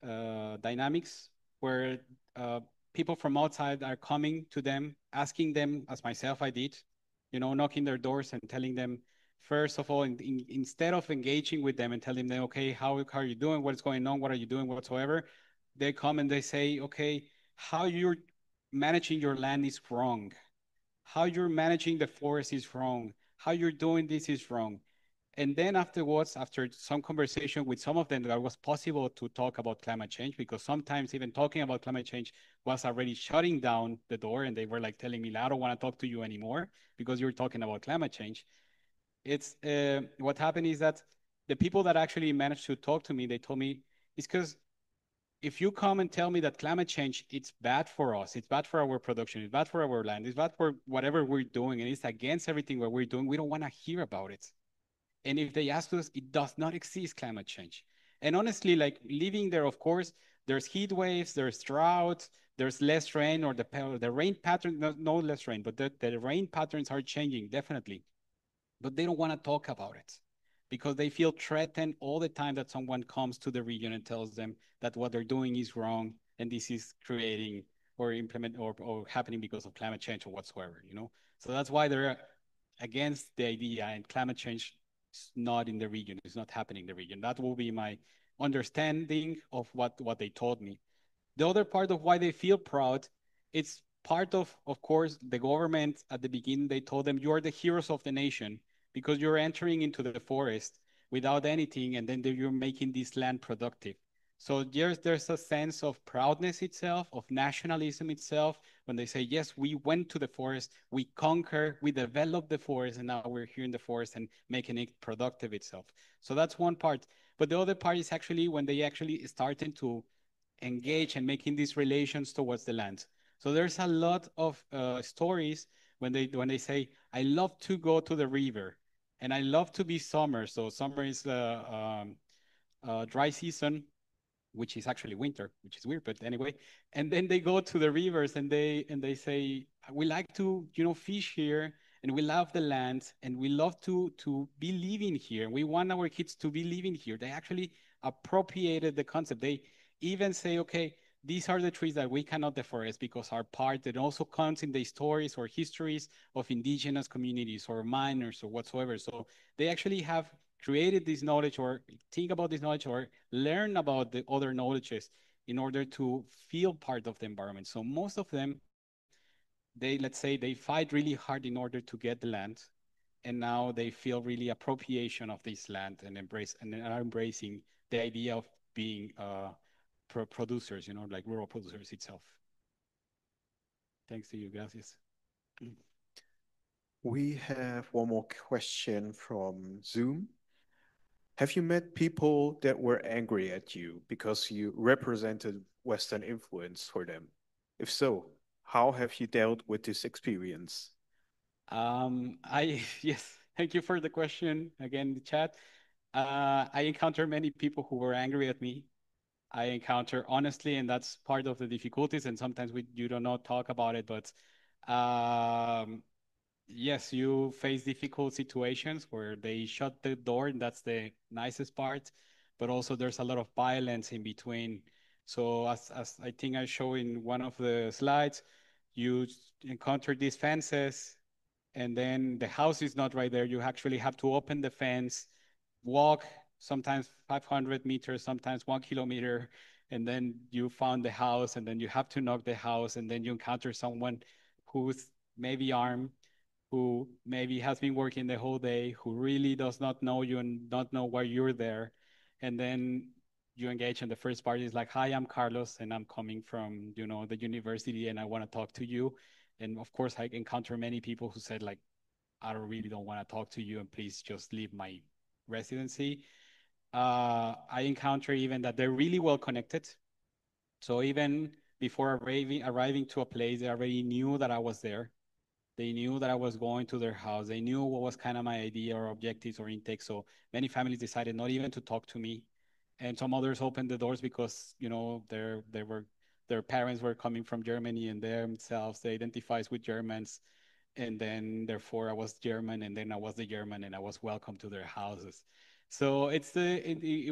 dynamics where people from outside are coming to them, asking them, as myself I did, knocking their doors and telling them, first of all, instead of engaging with them and telling them, okay, how are you doing? What's going on? What are you doing? Whatsoever. They come and they say, okay, how you're managing your land is wrong. How you're managing the forest is wrong. How you're doing this is wrong. And then afterwards, after some conversation with some of them, that was possible to talk about climate change, because sometimes even talking about climate change was already shutting down the door, and they were like telling me, I don't want to talk to you anymore because you're talking about climate change. It's what happened is that the people that actually managed to talk to me, they told me it's because if you come and tell me that climate change, it's bad for us, it's bad for our production, it's bad for our land, it's bad for whatever we're doing, and it's against everything what we're doing, we don't want to hear about it. And if they ask us, it does not exist, climate change. And honestly, like living there, of course, there's heat waves, there's drought, there's less rain, or the rain pattern, no less rain, but the rain patterns are changing, definitely. But they don't want to talk about it because they feel threatened all the time that someone comes to the region and tells them that what they're doing is wrong and this is creating or implement or happening because of climate change or whatsoever, you know? So that's why they're against the idea, and climate change is not in the region, it's not happening in the region. That will be my understanding of what they told me. The other part of why they feel proud, it's part of course, the government at the beginning, they told them, you are the heroes of the nation because you're entering into the forest without anything, and then you're making this land productive. So there's a sense of proudness itself, of nationalism itself, when they say, yes, we went to the forest, we conquer, we developed the forest, and now we're here in the forest and making it productive itself. So that's one part. But the other part is actually when they actually started to engage and making these relations towards the land. So there's a lot of stories when they say, I love to go to the river and I love to be summer. So summer is dry season, which is actually winter, which is weird, but anyway. And then they go to the rivers and they say, we like to, you know, fish here, and we love the land, and we love to be living here. We want our kids to be living here. They actually appropriated the concept. They even say, okay, these are the trees that we cannot deforest because our part, it also counts in the stories or histories of indigenous communities or miners or whatsoever. So they actually have created this knowledge or think about this knowledge or learn about the other knowledges in order to feel part of the environment. So most of them, let's say they fight really hard in order to get the land, and now they feel really appropriation of this land and are embracing the idea of being producers, you know, like rural producers itself. Thanks to you, gracias. We have one more question from Zoom. Have you met people that were angry at you because you represented Western influence for them? If so, how have you dealt with this experience? Yes, thank you for the question again in the chat. I encounter many people who were angry at me. I encounter honestly, and that's part of the difficulties. And sometimes you do not talk about it, but yes, you face difficult situations where they shut the door, and that's the nicest part. But also, there's a lot of violence in between. So, as I think I show in one of the slides, you encounter these fences, and then the house is not right there. You actually have to open the fence, walk sometimes 500 meters, sometimes 1 kilometer, and then you found the house, and then you have to knock the house, and then you encounter someone who's maybe armed, who maybe has been working the whole day, who really does not know you and not know why you're there. And then you engage, and the first part is like, hi, I'm Carlos, and I'm coming from, you know, the university, and I want to talk to you. And of course, I encounter many people who said like, really don't want to talk to you, and please just leave my residency. I encounter even that they're really well connected. So even before arriving to a place, they already knew that I was there. They knew that I was going to their house. They knew what was kind of my idea or objectives or intake. So many families decided not even to talk to me. And some others opened the doors because, you know, their parents were coming from Germany, and themselves, they identifies with Germans. And then therefore I was German, and then I was the German, and I was welcome to their houses. So it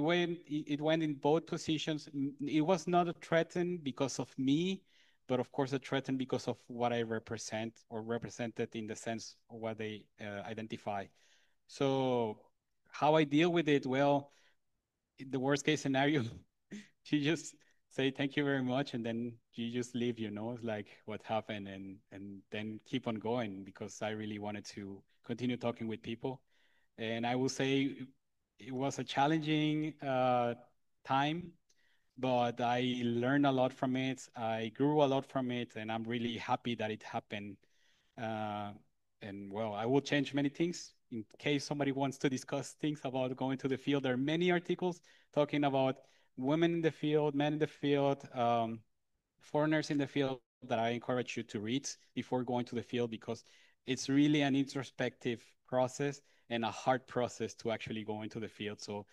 went in both positions. It was not a threaten because of me, but of course a threaten because of what I represent or represented in the sense of what they identify. So how I deal with it? Well, in the worst case scenario, you just say thank you very much, and then you just leave, you know, it's like what happened, and then keep on going, because I really wanted to continue talking with people. And I will say it was a challenging time, but I learned a lot from it. I grew a lot from it, and I'm really happy that it happened. Uh, and well, I will change many things in case somebody wants to discuss things about going to the field. There are many articles talking about women in the field, men in the field, foreigners in the field that I encourage you to read before going to the field, because it's really an introspective process and a hard process to actually go into the field. So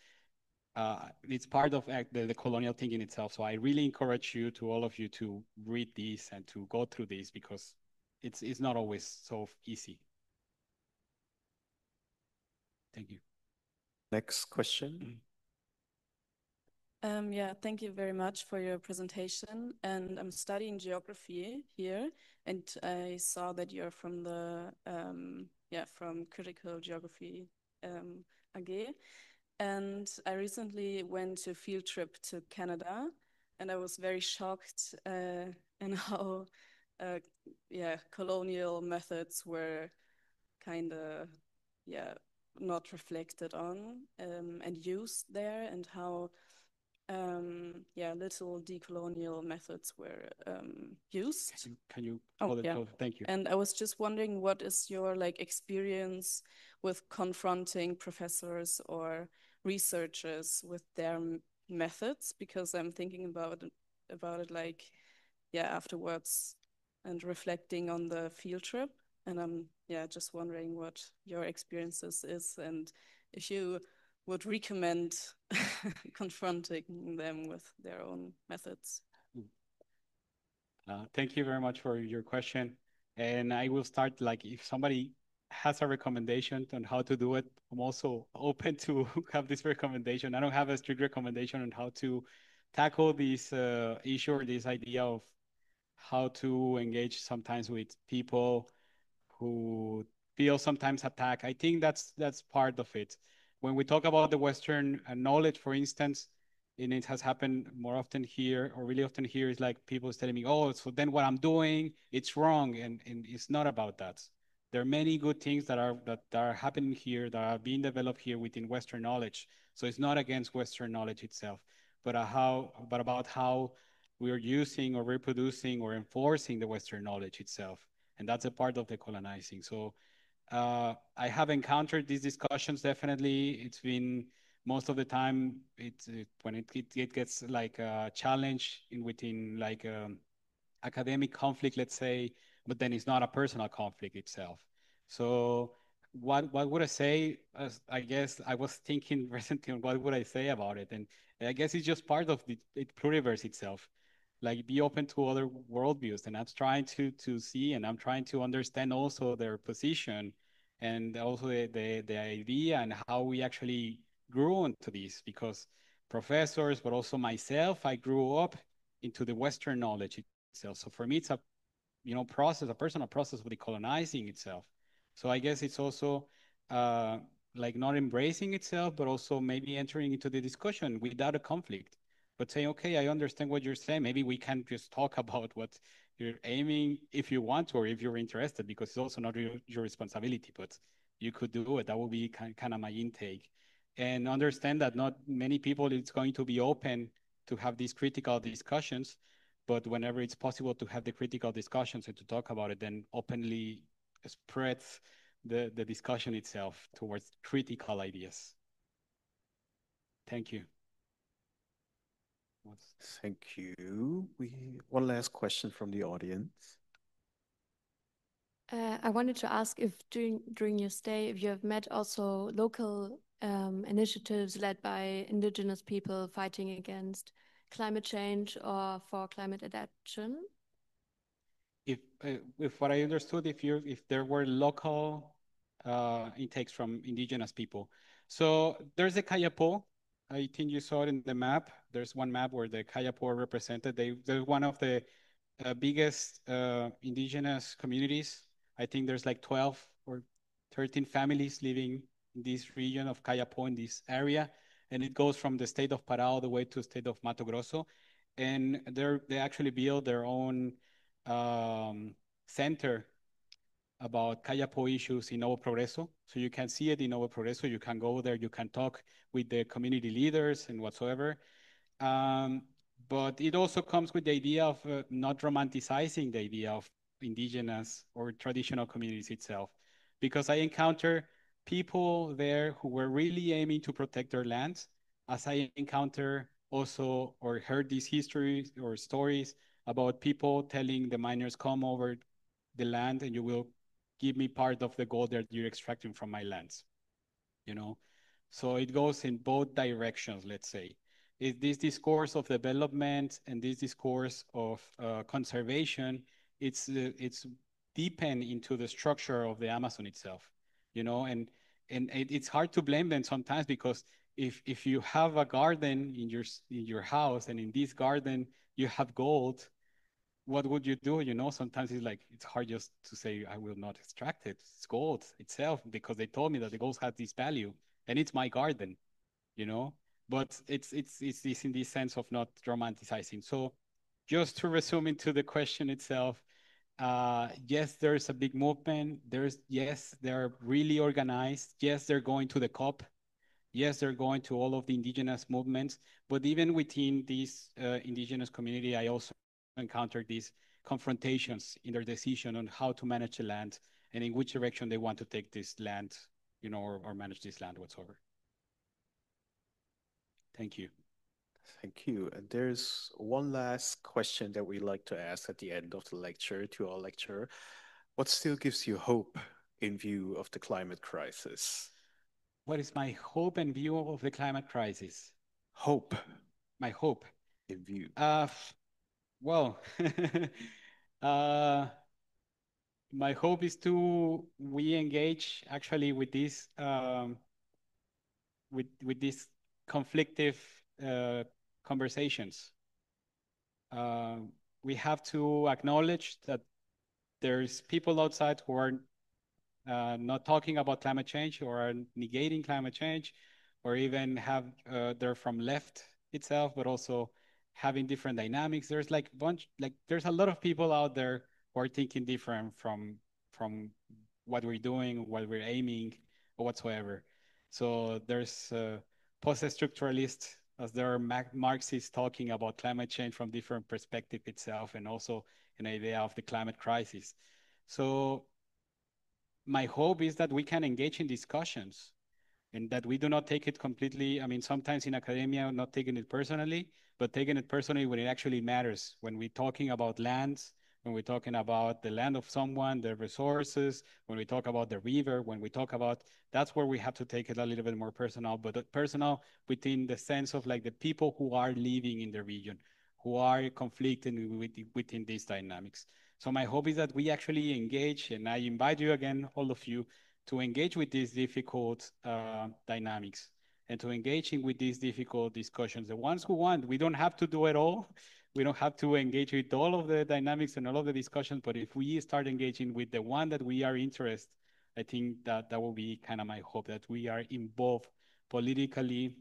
it's part of the colonial thinking itself. So I really encourage you, to all of you, to read this and to go through this, because it's not always so easy. Thank you. Next question. Yeah, thank you very much for your presentation. And I'm studying geography here, and I saw that you're from the from Critical Geography AG. And I recently went to a field trip to Canada, and I was very shocked in how colonial methods were kind of not reflected on and used there, and how little decolonial methods were used. Can you hold it closer? Thank you. And I was just wondering, what is your experience with confronting professors or researchers with their methods? Because I'm thinking about it afterwards and reflecting on the field trip. And I'm just wondering what your experiences is, and if you would recommend confronting them with their own methods. Thank you very much for your question. And I will start, if somebody has a recommendation on how to do it, I'm also open to have this recommendation. I don't have a strict recommendation on how to tackle this issue, or this idea of how to engage sometimes with people who feel sometimes attacked. I think that's part of it. When we talk about the Western knowledge, for instance, and it has happened more often here, or really often here, is like people telling me, oh, so then what I'm doing, it's wrong. And it's not about that. There are many good things that are happening here, that are being developed here within Western knowledge. So it's not against Western knowledge itself, but about how we are using or reproducing or enforcing the Western knowledge itself. And that's a part of decolonizing. So I have encountered these discussions, definitely. It's been, most of the time, when it gets like a challenge within academic conflict, let's say, but then it's not a personal conflict itself. So what would I say? I guess I was thinking recently on what would I say about it. And I guess it's just part of the pluriverse itself. Like, be open to other worldviews, and I'm trying to see, and I'm trying to understand also their position, and also the idea and how we actually grew into this, because professors, but also myself, I grew up into the Western knowledge itself. So for me, it's a process, a personal process of decolonizing itself. So I guess it's also not embracing itself, but also maybe entering into the discussion without a conflict, but saying, okay, I understand what you're saying. Maybe we can just talk about what you're aiming, if you want to, or if you're interested, because it's also not your responsibility, but you could do it. That would be kind of my intake. And understand that not many people is going to be open to have these critical discussions, but whenever it's possible to have the critical discussions and to talk about it, then openly spreads the discussion itself towards critical ideas. Thank you. Thank you. One last question from the audience. I wanted to ask if during your stay, if you have met also local initiatives led by indigenous people fighting against climate change or for climate adaptation. If what I understood, if there were local intakes from indigenous people. So there's the Kayapo. I think you saw it in the map. There's one map where the Kayapo are represented. They're one of the biggest indigenous communities. I think there's like 12 or 13 families living in this region of Kayapo, in this area. And it goes from the state of Pará all the way to the state of Mato Grosso. And they actually build their own center about Kayapo issues in Novo Progreso. So you can see it in Novo Progreso. You can go there. You can talk with the community leaders and whatsoever. But it also comes with the idea of not romanticizing the idea of indigenous or traditional communities itself. Because I encounter people there who were really aiming to protect their lands, as I encounter also or heard these histories or stories about people telling the miners, come over the land and you will give me part of the gold that you're extracting from my lands, you know? So it goes in both directions, let's say. Is this discourse of development and this discourse of conservation, it's deepened into the structure of the Amazon itself, you know, and it's hard to blame them sometimes because if you have a garden in your house and in this garden you have gold, what would you do? You know, sometimes it's like it's hard just to say I will not extract it. It's gold itself because they told me that the gold has this value and it's my garden, you know. But it's in this sense of not romanticizing. So just to resume into the question itself, yes, there's a big movement. Yes, they're really organized. Yes, they're going to the COP. Yes, they're going to all of the indigenous movements. But even within this indigenous community, I also encountered these confrontations in their decision on how to manage the land and in which direction they want to take this land, you know, or manage this land whatsoever. Thank you. Thank you. And there's one last question that we like to ask at the end of the lecture to our lecturer. What still gives you hope in view of the climate crisis? What is my hope and view of the climate crisis? Hope. My hope. In view. Well, my hope is to we engage actually with this with these conflictive conversations. We have to acknowledge that there's people outside who are not talking about climate change or are negating climate change, or even have they're from left itself, but also having different dynamics. There's like there's a lot of people out there who are thinking different from what we're doing, what we're aiming, or whatsoever. So there's post-structuralists, as there are Marxists talking about climate change from different perspective itself, and also an idea of the climate crisis. So my hope is that we can engage in discussions and that we do not take it completely. I mean, sometimes in academia, not taking it personally, but taking it personally when it actually matters. When we're talking about lands, when we're talking about the land of someone, the resources, when we talk about the river, when we talk about, that's where we have to take it a little bit more personal, but personal within the sense of like the people who are living in the region, who are conflicting within these dynamics. So my hope is that we actually engage, and I invite you again, all of you, to engage with these difficult dynamics and to engaging with these difficult discussions. The ones who want, we don't have to do it all. We don't have to engage with all of the dynamics and all of the discussions, but if we start engaging with the one that we are interested, I think that that will be kind of my hope, that we are involved politically,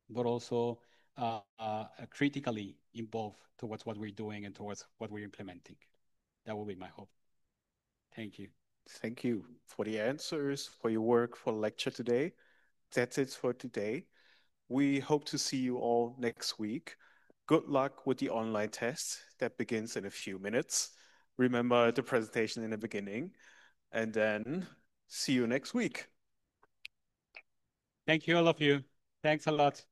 but also critically involved towards what we're doing and towards what we're implementing. That will be my hope. Thank you. Thank you for the answers, for your work, for the lecture today. That's it for today. We hope to see you all next week. Good luck with the online test that begins in a few minutes. Remember the presentation in the beginning, and then see you next week. Thank you, all of you. Thanks a lot.